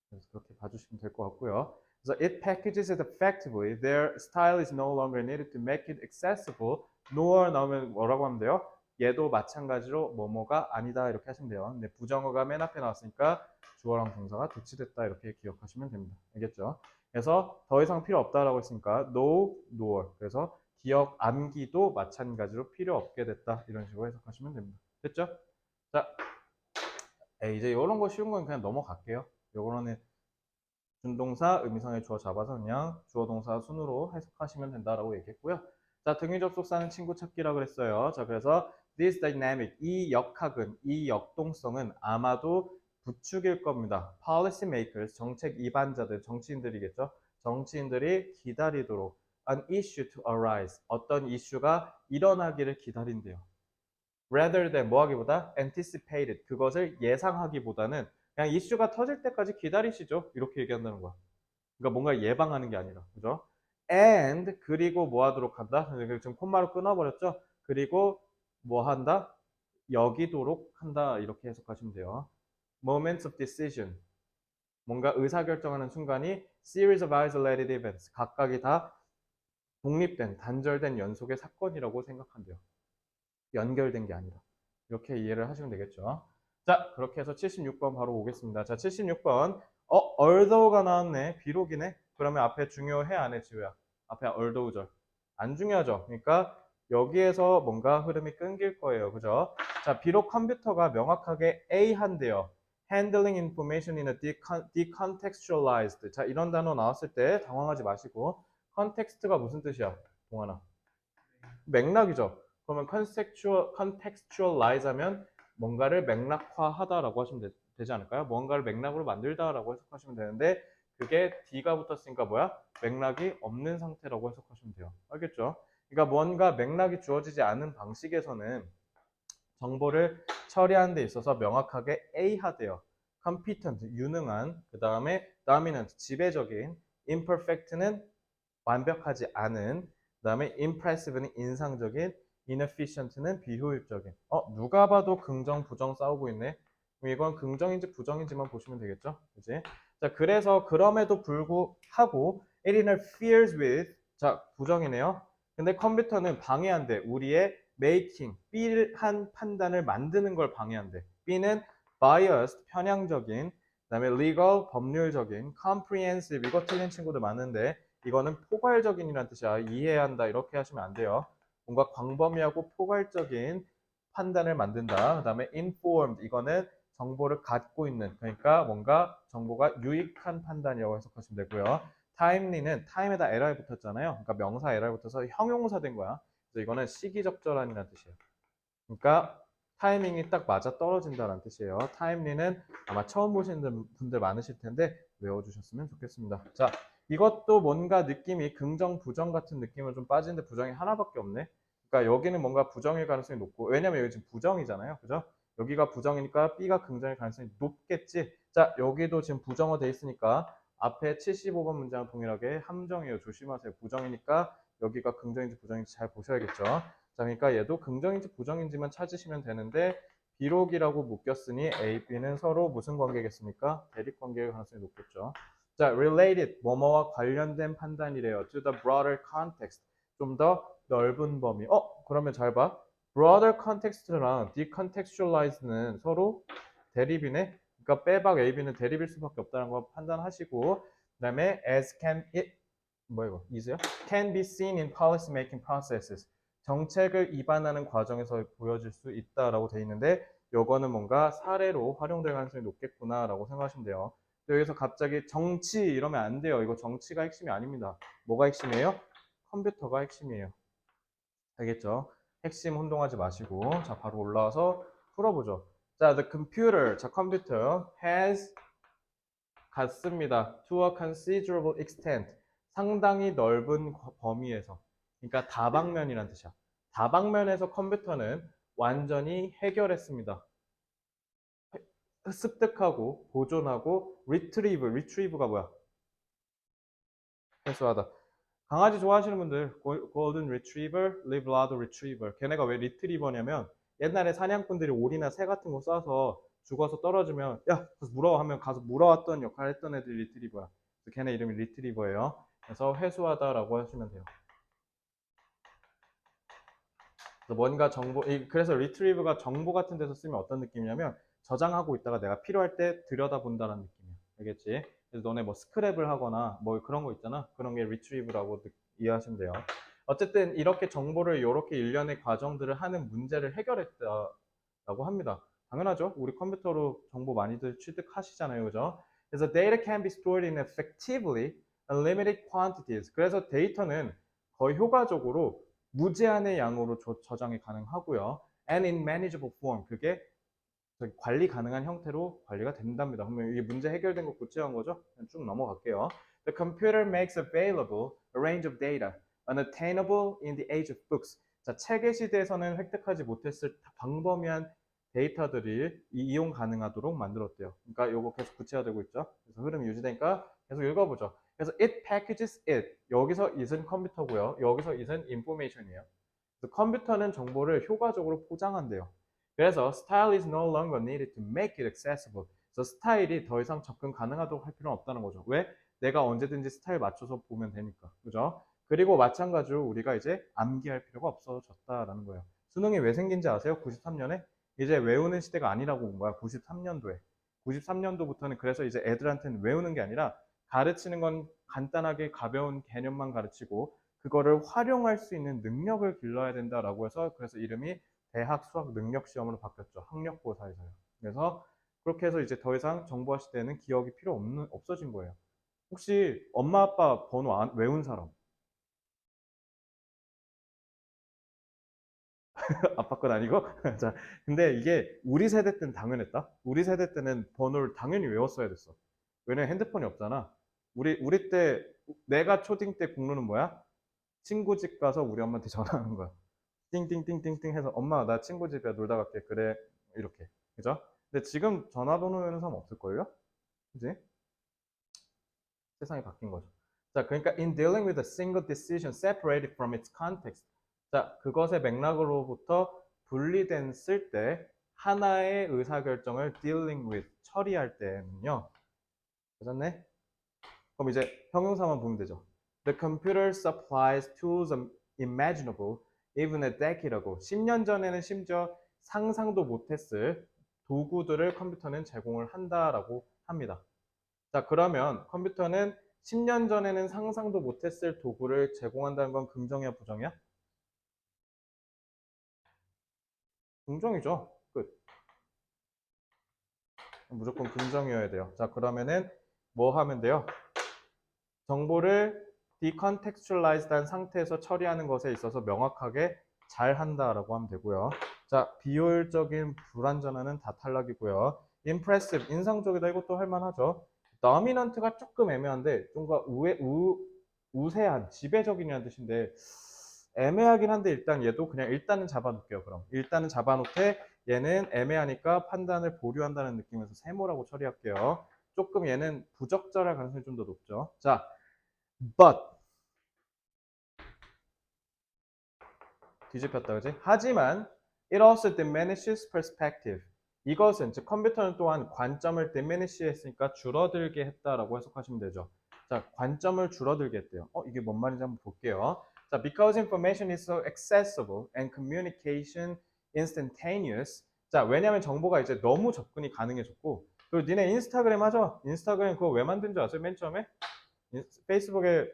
그래서 그렇게 봐주시면 될 것 같고요. 그래서 it packages it effectively. Their style is no longer needed to make it accessible. nor 나오면 뭐라고 하면 돼요? 얘도 마찬가지로 뭐뭐가 아니다 이렇게 하시면 돼요. 근데 부정어가 맨 앞에 나왔으니까 주어랑 동사가 도치됐다 이렇게 기억하시면 됩니다. 알겠죠? 그래서 더 이상 필요 없다라고 했으니까 no, nor. 그래서 기억 암기도 마찬가지로 필요 없게 됐다 이런 식으로 해석하시면 됩니다. 됐죠? 자, 이제 이런 거 쉬운 건 그냥 넘어갈게요. 요거는 준동사, 의미상의 주어 잡아서 그냥 주어 동사 순으로 해석하시면 된다라고 얘기했고요. 자, 등위 접속사는 친구 찾기라 그랬어요. 자, 그래서 this dynamic, 이 역학은, 이 역동성은 아마도 부축일 겁니다. policy makers, 정책 입안자들, 정치인들이겠죠. 정치인들이 기다리도록 an issue to arise, 어떤 이슈가 일어나기를 기다린대요. rather than 뭐 하기보다 anticipated, 그것을 예상하기보다는 그냥 이슈가 터질 때까지 기다리시죠. 이렇게 얘기한다는 거야. 그러니까 뭔가 예방하는 게 아니라. 그죠? and 그리고 뭐 하도록 한다? 지금 콤마로 끊어버렸죠? 그리고 뭐 한다? 여기도록 한다. 이렇게 해석하시면 돼요. moments of decision. 뭔가 의사결정하는 순간이 series of isolated events. 각각이 다 독립된, 단절된 연속의 사건이라고 생각한대요. 연결된 게 아니라. 이렇게 이해를 하시면 되겠죠. 자, 그렇게 해서 76번 바로 오겠습니다. 자, 76번. although가 나왔네. 비록이네. 그러면 앞에 중요해 안 해, 지우야? 앞에 although죠. 안 중요하죠. 그러니까 여기에서 뭔가 흐름이 끊길 거예요. 그죠? 자, 비록 컴퓨터가 명확하게 A한대요. handling information in a decontextualized. 자, 이런 단어 나왔을 때 당황하지 마시고 컨텍스트가 무슨 뜻이야? 동환아. 맥락이죠. 그러면 contextualize 하면 뭔가를 맥락화하다라고 하시면 되지 않을까요? 뭔가를 맥락으로 만들다라고 해석하시면 되는데 그게 D가 붙었으니까 뭐야? 맥락이 없는 상태라고 해석하시면 돼요. 알겠죠? 그러니까 뭔가 맥락이 주어지지 않은 방식에서는 정보를 처리하는 데 있어서 명확하게 A하대요. competent, 유능한, 그 다음에 dominant, 지배적인, imperfect는 완벽하지 않은, 그 다음에 impressive는 인상적인, inefficient는 비효율적인. 누가 봐도 긍정, 부정 싸우고 있네. 그럼 이건 긍정인지 부정인지만 보시면 되겠죠? 그지? 자, 그래서 그럼에도 불구하고 it interferes with, 자, 부정이네요. 근데 컴퓨터는 방해한대. 우리의 making, 삐한 판단을 만드는 걸 방해한대. B는 biased, 편향적인, 그 다음에 legal, 법률적인, comprehensive, 이거 틀린 친구들 많은데 이거는 포괄적인이라는 뜻이야. 이해해야 한다. 이렇게 하시면 안 돼요. 뭔가 광범위하고 포괄적인 판단을 만든다. 그 다음에 informed. 이거는 정보를 갖고 있는. 그러니까 뭔가 정보가 유익한 판단이라고 해석하시면 되고요. timely는 time에다 ly 붙었잖아요. 그러니까 명사 ly 붙어서 형용사 된 거야. 그래서 이거는 시기적절한이라는 뜻이에요. 그러니까 타이밍이 딱 맞아 떨어진다는 뜻이에요. 타임리는 아마 처음 보시는 분들 많으실 텐데 외워주셨으면 좋겠습니다. 자, 이것도 뭔가 느낌이 긍정, 부정 같은 느낌은 좀 빠지는데 부정이 하나밖에 없네. 그러니까 여기는 뭔가 부정일 가능성이 높고 왜냐면 여기 지금 부정이잖아요. 그죠? 여기가 부정이니까 B가 긍정일 가능성이 높겠지. 자, 여기도 지금 부정어 돼 있으니까 앞에 75번 문장은 동일하게 함정이에요. 조심하세요. 부정이니까 여기가 긍정인지 부정인지 잘 보셔야겠죠. 자, 그러니까 얘도 긍정인지 부정인지만 찾으시면 되는데 비록이라고 묶였으니 A, B는 서로 무슨 관계겠습니까? 대립 관계일 가능성이 높겠죠. 자, related, 뭐뭐와 관련된 판단이래요. To the broader context, 좀 더 넓은 범위. 그러면 잘 봐. broader context랑 decontextualize는 서로 대립이네. 그러니까 빼박 A, B는 대립일 수밖에 없다는 거 판단하시고 그 다음에 as can it 뭐야 이거 is요? can be seen in policy making processes. 정책을 입안하는 과정에서 보여질 수 있다라고 돼 있는데 요거는 뭔가 사례로 활용될 가능성이 높겠구나라고 생각하시면 돼요. 여기서 갑자기 정치 이러면 안 돼요. 이거 정치가 핵심이 아닙니다. 뭐가 핵심이에요? 컴퓨터가 핵심이에요. 알겠죠? 핵심 혼동하지 마시고 자 바로 올라와서 풀어보죠. 자, the computer, 자 컴퓨터 has 같습니다. to a considerable extent. 상당히 넓은 범위에서. 그러니까 다방면이라는 뜻이야. 다방면에서 컴퓨터는 완전히 해결했습니다. 습득하고 보존하고 retrieve가 뭐야? 회수하다. 강아지 좋아하시는 분들 golden retriever, labrador retriever. 걔네가 왜 리트리버냐면 옛날에 사냥꾼들이 오리나 새 같은 거 쏴서 죽어서 떨어지면 야 가서 물어 하면 가서 물어왔던 역할을 했던 애들이 리트리버야. 그래서 걔네 이름이 리트리버예요. 그래서 회수하다라고 하시면 돼요. 그래서 뭔가 정보 그래서 리트리버가 정보 같은 데서 쓰면 어떤 느낌이냐면 저장하고 있다가 내가 필요할 때 들여다본다는 느낌이야. 알겠지? 그래서 너네 뭐 스크랩을 하거나 뭐 그런 거 있잖아. 그런 게 리트리브라고 이해하시면 돼요. 어쨌든 이렇게 정보를 이렇게 일련의 과정들을 하는 문제를 해결했다라고 합니다. 당연하죠. 우리 컴퓨터로 정보 많이들 취득하시잖아요. 그죠? 그래서 data can be stored in effectively unlimited quantities. 그래서 데이터는 거의 효과적으로 무제한의 양으로 저장이 가능하고요. And in manageable form. 그게 관리 가능한 형태로 관리가 된답니다. 그러면 이게 문제 해결된 거 구체화한 거죠? 쭉 넘어갈게요. The computer makes available a range of data unattainable in the age of books. 자, 책의 시대에서는 획득하지 못했을 광범위한 데이터들이 이용 가능하도록 만들었대요. 그러니까 요거 계속 구체화되고 있죠. 그래서 흐름이 유지되니까 계속 읽어보죠. 그래서 it packages it. 여기서 it은 컴퓨터고요. 여기서 it은 information이에요. 그래서 컴퓨터는 정보를 효과적으로 포장한대요. 그래서 style is no longer needed to make it accessible. 그래서 스타일이 더 이상 접근 가능하도록 할 필요는 없다는 거죠. 왜? 내가 언제든지 스타일 맞춰서 보면 되니까. 그죠? 그리고 마찬가지로 우리가 이제 암기할 필요가 없어졌다라는 거예요. 수능이 왜 생긴지 아세요? 93년에? 이제 외우는 시대가 아니라고 온 거야. 93년도에. 93년도부터는 그래서 이제 애들한테는 외우는 게 아니라 가르치는 건 간단하게 가벼운 개념만 가르치고 그거를 활용할 수 있는 능력을 길러야 된다라고 해서 그래서 이름이 대학 수학 능력 시험으로 바뀌었죠. 학력고사에서요. 그래서 그렇게 해서 이제 더 이상 정보화 시대에는 기억이 없어진 거예요. 혹시 엄마 아빠 번호 외운 사람? 아빠 건 아니고? 자, 근데 이게 우리 세대 때는 당연했다. 우리 세대 때는 번호를 당연히 외웠어야 됐어. 왜냐면 핸드폰이 없잖아. 우리 때 내가 초딩 때 국루는 뭐야? 친구 집 가서 우리 엄마한테 전화하는 거야. 띵띵띵띵띵 해서 엄마 나 친구 집에 놀다 갈게. 그래 이렇게. 그죠? 근데 지금 전화번호 외우는 사람 없을걸요? 그지? 세상이 바뀐 거죠. 자, 그러니까 in dealing with a single decision separated from its context. 자, 그것의 맥락으로부터 분리된 쓸 때 하나의 의사결정을 dealing with 처리할 때는요. 되셨네? 그럼 이제 형용사만 보면 되죠. The computer supplies tools imaginable even a decade ago. 10년 전에는 심지어 상상도 못했을 도구들을 컴퓨터는 제공을 한다라고 합니다. 자, 그러면 컴퓨터는 10년 전에는 상상도 못했을 도구를 제공한다는 건 긍정이야, 부정이야? 긍정이죠. 끝. 무조건 긍정이어야 돼요. 자, 그러면은 뭐 하면 돼요? 정보를 decontextualized한 상태에서 처리하는 것에 있어서 명확하게 잘 한다라고 하면 되고요. 자, 비효율적인 불완전한은 다 탈락이고요. impressive, 인상적이다. 이것도 할만하죠. dominant가 조금 애매한데 좀더 우세한, 지배적이냐는 뜻인데 애매하긴 한데 일단 얘도 그냥 일단은 잡아놓을게요. 그럼 일단은 잡아놓되 얘는 애매하니까 판단을 보류한다는 느낌에서 세모라고 처리할게요. 조금 얘는 부적절할 가능성이 좀 더 높죠. 자, but 뒤집혔다 그지? 하지만 it also diminishes perspective. 이것은 즉 컴퓨터는 또한 관점을 diminish 했으니까 줄어들게 했다라고 해석하시면 되죠. 자, 관점을 줄어들게 했대요. 이게 뭔 말인지 한번 볼게요. 자, because information is so accessible and communication instantaneous. 자, 왜냐면 정보가 이제 너무 접근이 가능해졌고 그리고 니네 인스타그램 하죠? 인스타그램 그거 왜 만든 줄 아세요? 맨 처음에? 페이스북에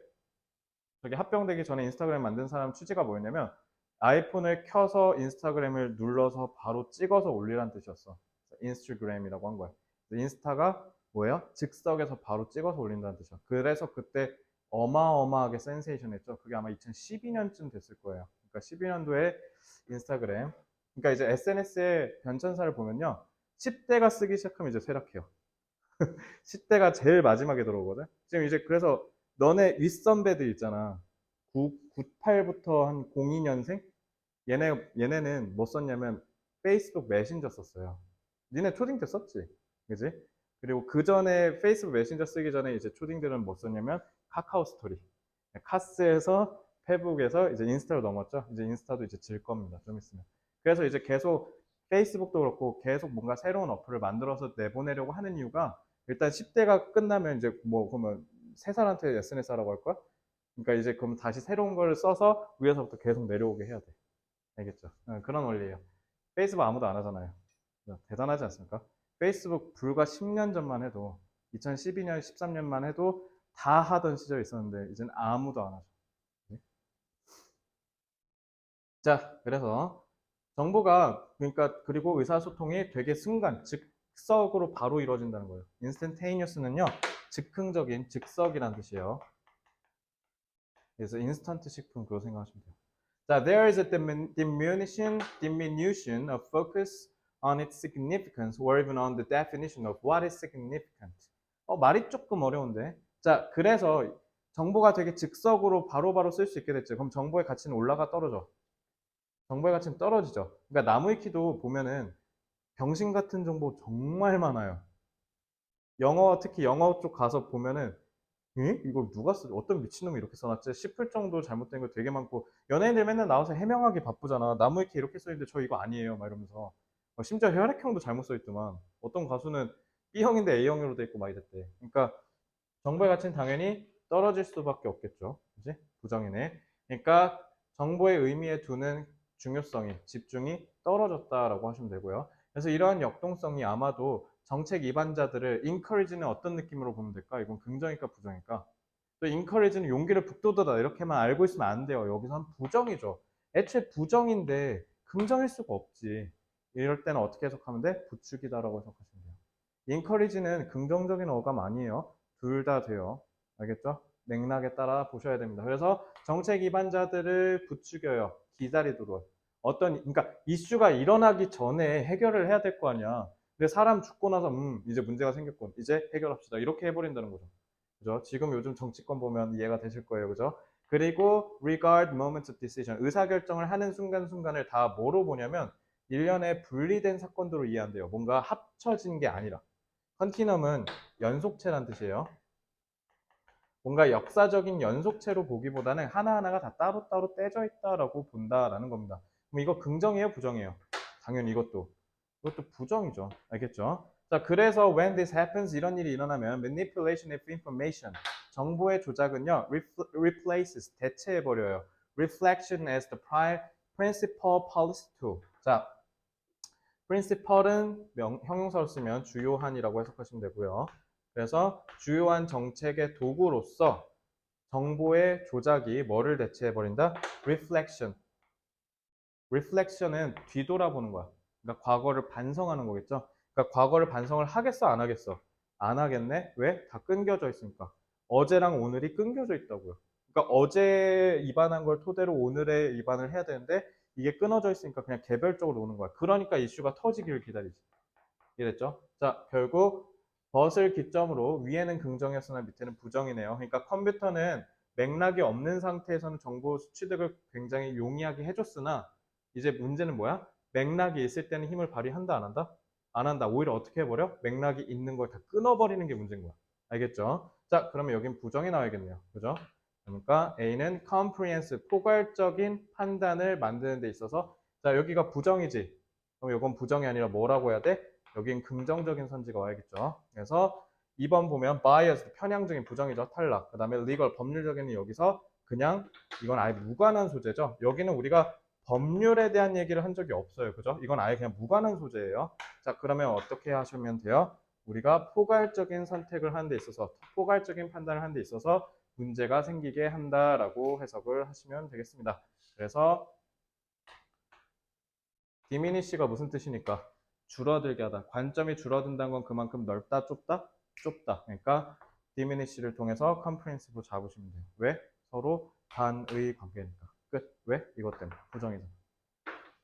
저기 합병되기 전에 인스타그램 만든 사람 취지가 뭐였냐면 아이폰을 켜서 인스타그램을 눌러서 바로 찍어서 올리라는 뜻이었어. 인스타그램이라고 한 거야. 인스타가 뭐예요? 즉석에서 바로 찍어서 올린다는 뜻이야. 그래서 그때 어마어마하게 센세이션했죠. 그게 아마 2012년쯤 됐을 거예요. 그러니까 12년도에 인스타그램. 그러니까 이제 SNS의 변천사를 보면요. 10대가 쓰기 시작하면 이제 쇠락해요. 10대가 제일 마지막에 들어오거든. 지금 이제 그래서 너네 윗선배들 있잖아. 98부터 한 02년생? 얘네는 뭐 썼냐면 페이스북 메신저 썼어요. 니네 초딩 때 썼지? 그지? 그리고 그 전에 페이스북 메신저 쓰기 전에 이제 초딩들은 뭐 썼냐면 카카오 스토리. 카스에서 페북에서 이제 인스타로 넘었죠. 이제 인스타도 이제 질 겁니다. 좀 있으면. 그래서 이제 계속 페이스북도 그렇고 계속 뭔가 새로운 어플을 만들어서 내보내려고 하는 이유가 일단 10대가 끝나면 이제 뭐 그러면 3살한테 SNS 하라고 할 거야? 그러니까 이제 그럼 다시 새로운 걸 써서 위에서부터 계속 내려오게 해야 돼. 알겠죠? 그런 원리예요. 페이스북 아무도 안 하잖아요. 대단하지 않습니까? 페이스북 불과 10년 전만 해도 2012년, 13년만 해도 다 하던 시절이 있었는데 이제는 아무도 안 하죠. 네? 자, 그래서 정보가 그러니까 그리고 의사소통이 되게 순간 즉석으로 바로 이루어진다는 거예요. 인스턴테이니어스는요. 즉흥적인 즉석이라는 뜻이에요. 그래서 인스턴트 식품 그거 생각하시면 돼요. 자, there is a diminution of focus on its significance or even on the definition of what is significant. 말이 조금 어려운데. 자, 그래서 정보가 되게 즉석으로 바로바로 쓸 수 있게 됐죠. 그럼 정보의 가치는 올라가 떨어져. 정보의 가치는 떨어지죠. 그러니까 나무위키도 보면은 병신 같은 정보 정말 많아요. 영어, 특히 영어 쪽 가서 보면은 이거 누가 어떤 미친놈이 이렇게 써놨지 싶을 정도 잘못된 거 되게 많고 연예인들 맨날 나와서 해명하기 바쁘잖아. 나무위키 이렇게 써있는데 저 이거 아니에요 막 이러면서 심지어 혈액형도 잘못 써있더만 어떤 가수는 B형인데 A형으로 돼 있고 막 이랬대. 그러니까 정보의 가치는 당연히 떨어질 수밖에 없겠죠. 그지? 부정이네. 그러니까 정보의 의미에 두는 중요성이, 집중이 떨어졌다라고 하시면 되고요. 그래서 이러한 역동성이 아마도 정책 위반자들을 encourage는 어떤 느낌으로 보면 될까? 이건 긍정일까 부정일까? 또 encourage는 용기를 북돋우다 이렇게만 알고 있으면 안 돼요. 여기서는 부정이죠. 애초에 부정인데 긍정일 수가 없지. 이럴 때는 어떻게 해석하면 돼? 부추기다라고 해석하시면 돼요. encourage는 긍정적인 어감 아니에요. 둘 다 돼요. 알겠죠? 맥락에 따라 보셔야 됩니다. 그래서 정책 위반자들을 부추겨요. 기다리도록. 그러니까 이슈가 일어나기 전에 해결을 해야 될 거 아니야. 근데 사람 죽고 나서 이제 문제가 생겼군. 이제 해결합시다. 이렇게 해버린다는 거죠. 그죠? 지금 요즘 정치권 보면 이해가 되실 거예요. 그죠? 그리고 regard moments of decision. 의사결정을 하는 순간순간을 다 뭐로 보냐면 일련의 분리된 사건으로 이해한대요. 뭔가 합쳐진 게 아니라. 컨티넘은 연속체란 뜻이에요. 뭔가 역사적인 연속체로 보기보다는 하나하나가 다 따로따로 떼져 있다라고 본다라는 겁니다. 그럼 이거 긍정이에요, 부정이에요? 당연히 이것도 부정이죠. 알겠죠? 자, 그래서 when this happens 이런 일이 일어나면 manipulation of information 정보의 조작은요 replaces 대체해 버려요. reflection as the principal policy tool. 자, principal은 형용사로 쓰면 주요한이라고 해석하시면 되고요. 그래서 주요한 정책의 도구로서 정보의 조작이 뭐를 대체해버린다? Reflection. Reflection은 뒤돌아보는 거야. 그러니까 과거를 반성하는 거겠죠. 그러니까 과거를 반성을 하겠어, 안 하겠어? 안 하겠네? 왜? 다 끊겨져 있으니까. 어제랑 오늘이 끊겨져 있다고요. 그러니까 어제 입안한 걸 토대로 오늘에 입안을 해야 되는데 이게 끊어져 있으니까 그냥 개별적으로 오는 거야. 그러니까 이슈가 터지기를 기다리지. 이해됐죠? 자, 결국 벗을 기점으로 위에는 긍정이었으나 밑에는 부정이네요. 그러니까 컴퓨터는 맥락이 없는 상태에서는 정보 취득을 굉장히 용이하게 해줬으나 이제 문제는 뭐야? 맥락이 있을 때는 힘을 발휘한다, 안 한다? 안 한다. 오히려 어떻게 해버려? 맥락이 있는 걸 다 끊어버리는 게 문제인 거야. 알겠죠? 자, 그러면 여긴 부정이 나와야겠네요. 그죠? 그러니까 A는 comprehensive, 포괄적인 판단을 만드는 데 있어서 자, 여기가 부정이지. 그럼 이건 부정이 아니라 뭐라고 해야 돼? 여긴 긍정적인 선지가 와야겠죠. 그래서 2번 보면 biased, 편향적인 부정이죠. 탈락. 그 다음에 legal, 법률적인 여기서 그냥 이건 아예 무관한 소재죠. 여기는 우리가 법률에 대한 얘기를 한 적이 없어요. 그죠? 이건 아예 그냥 무관한 소재예요. 자, 그러면 어떻게 하시면 돼요? 우리가 포괄적인 선택을 하는 데 있어서, 포괄적인 판단을 하는 데 있어서 문제가 생기게 한다라고 해석을 하시면 되겠습니다. 그래서 디미니시가 무슨 뜻이니까? 줄어들게 하다. 관점이 줄어든다는 건 그만큼 넓다, 좁다? 좁다. 그러니까 디미니시를 통해서 컴프레hensive 잡으시면 돼요. 왜? 서로 반의 관계니까. 끝. 왜? 이것 때문에. 부정이잖아.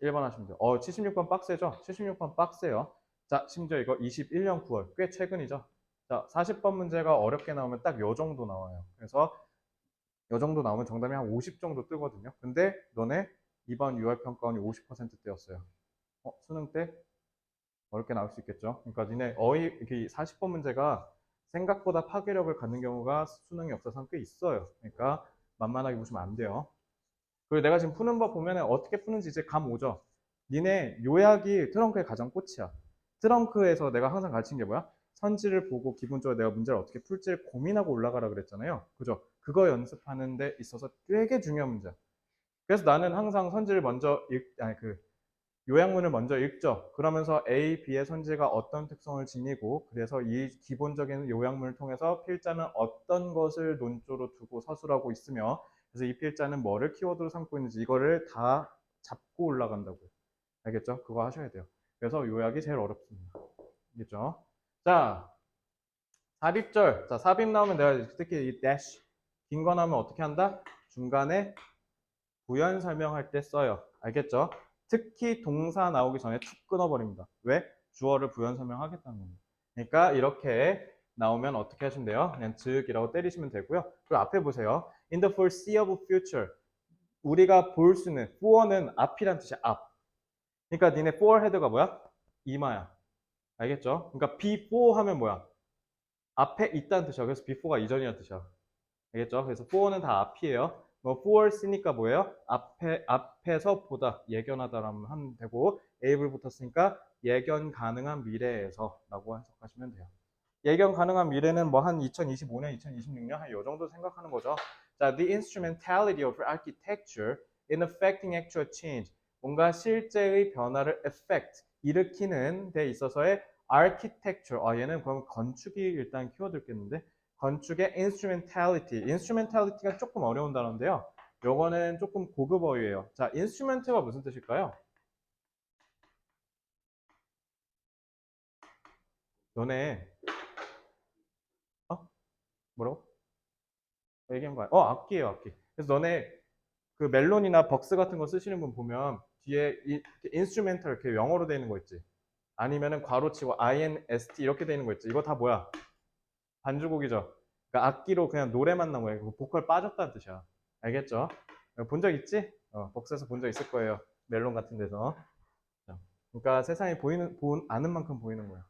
1번 하시면 돼요. 76번 빡세죠? 76번 빡세요. 자, 심지어 이거 21년 9월. 꽤 최근이죠? 자, 40번 문제가 어렵게 나오면 딱 요 정도 나와요. 그래서 요 정도 나오면 정답이 한 50 정도 뜨거든요. 근데 너네 이번 6월 평가원이 50%대였어요. 수능 때 어렵게 나올 수 있겠죠. 그러니까 니네 40번 문제가 생각보다 파괴력을 갖는 경우가 수능이 없어서 꽤 있어요. 그러니까 만만하게 보시면 안 돼요. 그리고 내가 지금 푸는 법 보면 어떻게 푸는지 이제 감 오죠. 니네 요약이 트렁크의 가장 꽃이야. 트렁크에서 내가 항상 가르친 게 뭐야? 선지를 보고 기본적으로 내가 문제를 어떻게 풀지를 고민하고 올라가라 그랬잖아요. 그죠? 그거 연습하는 데 있어서 되게 중요한 문제야. 그래서 나는 항상 선지를 먼저 요약문을 먼저 읽죠. 그러면서 A, B의 선지가 어떤 특성을 지니고 그래서 이 기본적인 요약문을 통해서 필자는 어떤 것을 논조로 두고 서술하고 있으며 그래서 이 필자는 뭐를 키워드로 삼고 있는지 이거를 다 잡고 올라간다고요. 알겠죠? 그거 하셔야 돼요. 그래서 요약이 제일 어렵습니다. 알겠죠? 자, 삽입절. 자, 삽입 나오면 내가 특히 이 dash 긴 거 나오면 어떻게 한다? 중간에 부연 설명할 때 써요. 알겠죠? 특히 동사 나오기 전에 툭 끊어버립니다. 왜? 주어를 부연 설명하겠다는 겁니다. 그러니까 이렇게 나오면 어떻게 하시면 돼요? 그냥 즉이라고 때리시면 되고요. 그리고 앞에 보세요. In the foreseeable future. 우리가 볼 수는 for는 앞이란 뜻이야. 앞. 그러니까 니네 forehead가 뭐야? 이마야. 알겠죠? 그러니까 before 하면 뭐야? 앞에 있다는 뜻이야. 그래서 before가 이전이라는 뜻이야. 알겠죠? 그래서 for는 다 앞이에요. 뭐 for 쓰니까 뭐예요? 앞에서 보다 예견하다라면 하면 되고 able 붙었으니까 예견 가능한 미래에서라고 해석하시면 돼요. 예견 가능한 미래는 뭐 한 2025년, 2026년 한 요 정도 생각하는 거죠. 자, the instrumentality of architecture in affecting actual change. 뭔가 실제의 변화를 affect, 일으키는 데 있어서의 architecture. 얘는 그럼 건축이 일단 키워드겠는데 건축의 instrumentality. instrumentality가 조금 어려운 단어인데요. 요거는 조금 고급 어휘예요. 자, instrument가 무슨 뜻일까요? 너네 뭐라고? 얘기한 거야. 악기예요, 악기. 그래서 너네 그 멜론이나 벅스 같은 거 쓰시는 분 보면 뒤에 인스트루멘탈 이렇게 영어로 되어 있는 거 있지. 아니면은 괄호치고 INST 이렇게 되어 있는 거 있지. 이거 다 뭐야? 반주곡이죠. 그러니까 악기로 그냥 노래만 나온 거예요. 보컬 빠졌다는 뜻이야. 알겠죠? 본 적 있지? 벅스에서 본 적 있을 거예요. 멜론 같은 데서. 그러니까 세상에 아는 만큼 보이는 거야.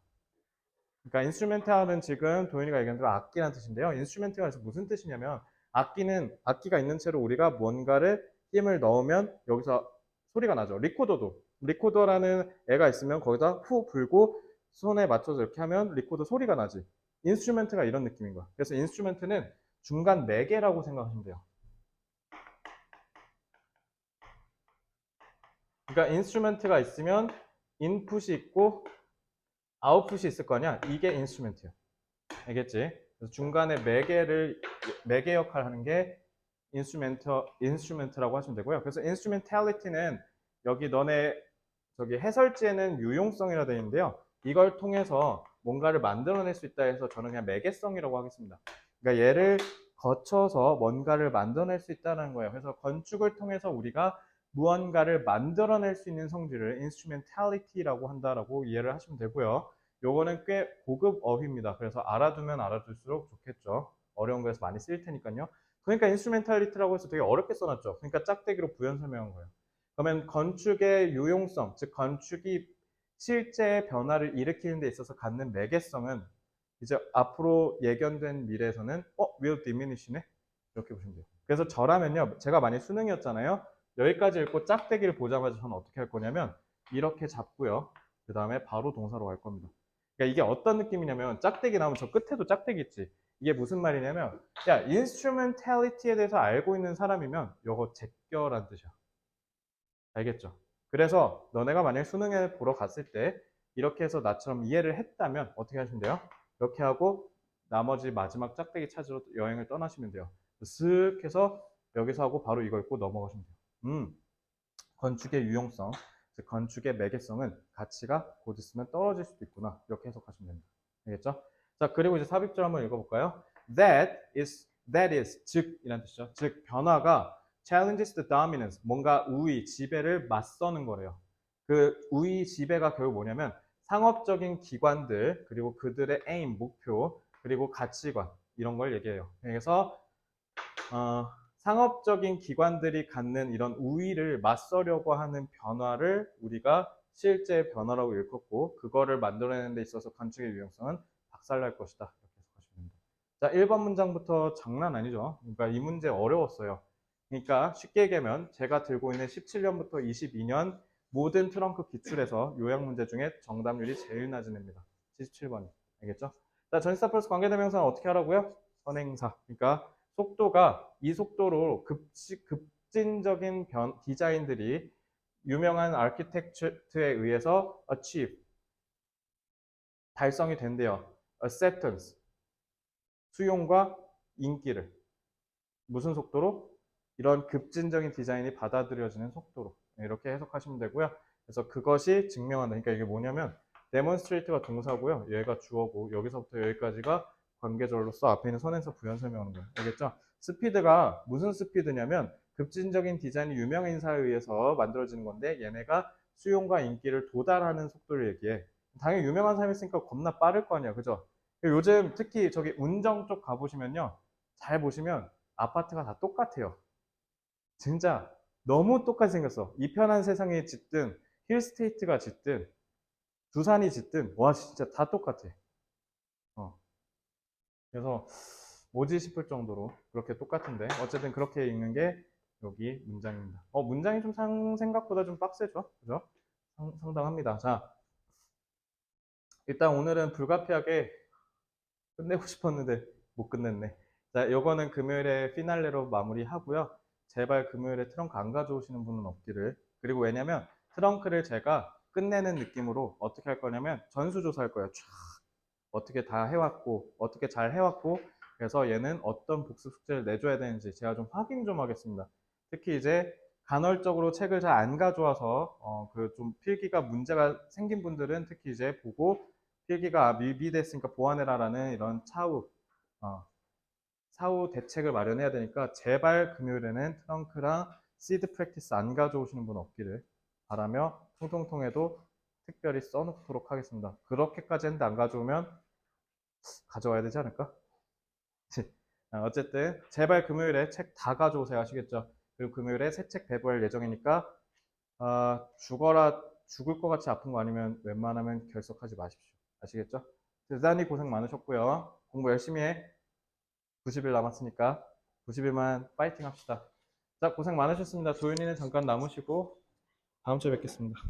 그러니까 인스트루멘탈은 지금 도현이가 얘기한 대로 악기라는 뜻인데요. 인스트루멘탈에서 무슨 뜻이냐면 악기가 있는 채로 우리가 뭔가를 힘을 넣으면 여기서 소리가 나죠. 리코더라는 애가 있으면 거기다 후 불고 손에 맞춰서 이렇게 하면 리코더 소리가 나지. 인스트루멘트가 이런 느낌인 거야. 그래서 인스트루멘트는 중간 매개라고 생각하시면 돼요. 그러니까 인스트루멘트가 있으면 인풋이 있고 아웃풋이 있을 거 아니야. 이게 인스트루멘트예요. 알겠지? 그래서 중간에 매개 역할 하는 게 인스트루멘트라고 하시면 되고요. 그래서 instrumentality는 여기 너네 저기 해설지에는 유용성이라 되어 있는데요. 이걸 통해서 뭔가를 만들어낼 수 있다 해서 저는 그냥 매개성이라고 하겠습니다. 그러니까 얘를 거쳐서 뭔가를 만들어낼 수 있다는 거예요. 그래서 건축을 통해서 우리가 무언가를 만들어낼 수 있는 성질을 instrumentality라고 한다라고 이해를 하시면 되고요. 요거는 꽤 고급 어휘입니다. 그래서 알아두면 알아둘수록 좋겠죠. 어려운 거에서 많이 쓰일 테니까요. 그러니까 instrumentality라고 해서 되게 어렵게 써놨죠. 그러니까 짝대기로 부연 설명한 거예요. 그러면 건축의 유용성, 즉 건축이 실제 변화를 일으키는 데 있어서 갖는 매개성은 이제 앞으로 예견된 미래에서는 will diminish네? 이렇게 보시면 돼요. 그래서 저라면요, 제가 만약 수능이었잖아요. 여기까지 읽고 짝대기를 보자마자 저는 어떻게 할 거냐면 이렇게 잡고요. 그 다음에 바로 동사로 갈 겁니다. 그러니까 이게 어떤 느낌이냐면 짝대기 나오면 저 끝에도 짝대기 있지. 이게 무슨 말이냐면 야, instrumentality에 대해서 알고 있는 사람이면 이거 제껴란 뜻이야. 알겠죠? 그래서 너네가 만약에 수능을 보러 갔을 때 이렇게 해서 나처럼 이해를 했다면 어떻게 하시면 돼요? 이렇게 하고 나머지 마지막 짝대기 찾으러 여행을 떠나시면 돼요. 쓱 해서 여기서 하고 바로 이걸 읽고 넘어가시면 돼요. 건축의 유용성, 즉 건축의 매개성은 가치가 곧 있으면 떨어질 수도 있구나. 이렇게 해석하시면 됩니다. 알겠죠? 자, 그리고 이제 삽입절 한번 읽어볼까요? That is, 즉, 이란 뜻이죠. 즉, 변화가 challenges the dominance, 뭔가 우위, 지배를 맞서는 거래요. 그 우위, 지배가 결국 뭐냐면 상업적인 기관들, 그리고 그들의 aim, 목표, 그리고 가치관, 이런 걸 얘기해요. 그래서 상업적인 기관들이 갖는 이런 우위를 맞서려고 하는 변화를 우리가 실제 변화라고 일컫고 그거를 만들어내는 데 있어서 건축의 유용성은 박살날 것이다. 이렇게 해석하시면 됩니다. 자, 1번 문장부터 장난 아니죠. 그러니까 이 문제 어려웠어요. 그러니까 쉽게 얘기하면 제가 들고 있는 17년부터 22년 모든 트렁크 기출에서 요약 문제 중에 정답률이 제일 낮은 애입니다. 77번이. 알겠죠? 자, 전치사 플러스 관계대명사는 어떻게 하라고요? 선행사. 그러니까 속도가 이 속도로 급진적인 디자인들이 유명한 아키텍트에 의해서 achieve, 달성이 된대요. acceptance, 수용과 인기를. 무슨 속도로? 이런 급진적인 디자인이 받아들여지는 속도로. 이렇게 해석하시면 되고요. 그래서 그것이 증명한다. 그러니까 이게 뭐냐면 demonstrate가 동사고요. 얘가 주어고 여기서부터 여기까지가 관계절로서 앞에 있는 선에서 부연 설명하는 거예요. 알겠죠? 스피드가 무슨 스피드냐면 급진적인 디자인이 유명 인사에 의해서 만들어지는 건데 얘네가 수용과 인기를 도달하는 속도를 얘기해. 당연히 유명한 사람이 있으니까 겁나 빠를 거 아니야. 그죠? 요즘 특히 저기 운정 쪽 가보시면요. 잘 보시면 아파트가 다 똑같아요. 진짜 너무 똑같이 생겼어. 이 편한 세상에 짓든 힐스테이트가 짓든 두산이 짓든 와 진짜 다 똑같아. 어. 그래서 뭐지 싶을 정도로 그렇게 똑같은데 어쨌든 그렇게 읽는 게 여기 문장입니다. 문장이 좀 생각보다 좀 빡세죠? 그죠? 상당합니다. 자, 일단 오늘은 불가피하게 끝내고 싶었는데 못 끝냈네. 자, 요거는 금요일에 피날레로 마무리하고요. 제발 금요일에 트렁크 안 가져오시는 분은 없기를. 그리고 왜냐면 트렁크를 제가 끝내는 느낌으로 어떻게 할 거냐면 전수조사할 거예요. 쫙 어떻게 다 해왔고 어떻게 잘 해왔고 그래서 얘는 어떤 복습 숙제를 내줘야 되는지 제가 좀 확인 좀 하겠습니다. 특히 이제 간헐적으로 책을 잘 안 가져와서 그 좀 필기가 문제가 생긴 분들은 특히 이제 보고 필기가 미비됐으니까 보완해라라는 이런 어, 사후 대책을 마련해야 되니까 제발 금요일에는 트렁크랑 시드 프랙티스 안 가져오시는 분 없기를 바라며 통통통에도 특별히 써놓도록 하겠습니다. 그렇게까지 했는데 안 가져오면 가져와야 되지 않을까? 어쨌든 제발 금요일에 책 다 가져오세요. 아시겠죠? 그리고 금요일에 새 책 배부할 예정이니까 죽을 것 같이 아픈 거 아니면 웬만하면 결석하지 마십시오. 아시겠죠? 대단히 고생 많으셨고요. 공부 열심히 해. 90일 남았으니까 90일만 파이팅 합시다. 자, 고생 많으셨습니다. 도윤이는 잠깐 남으시고 다음 주에 뵙겠습니다.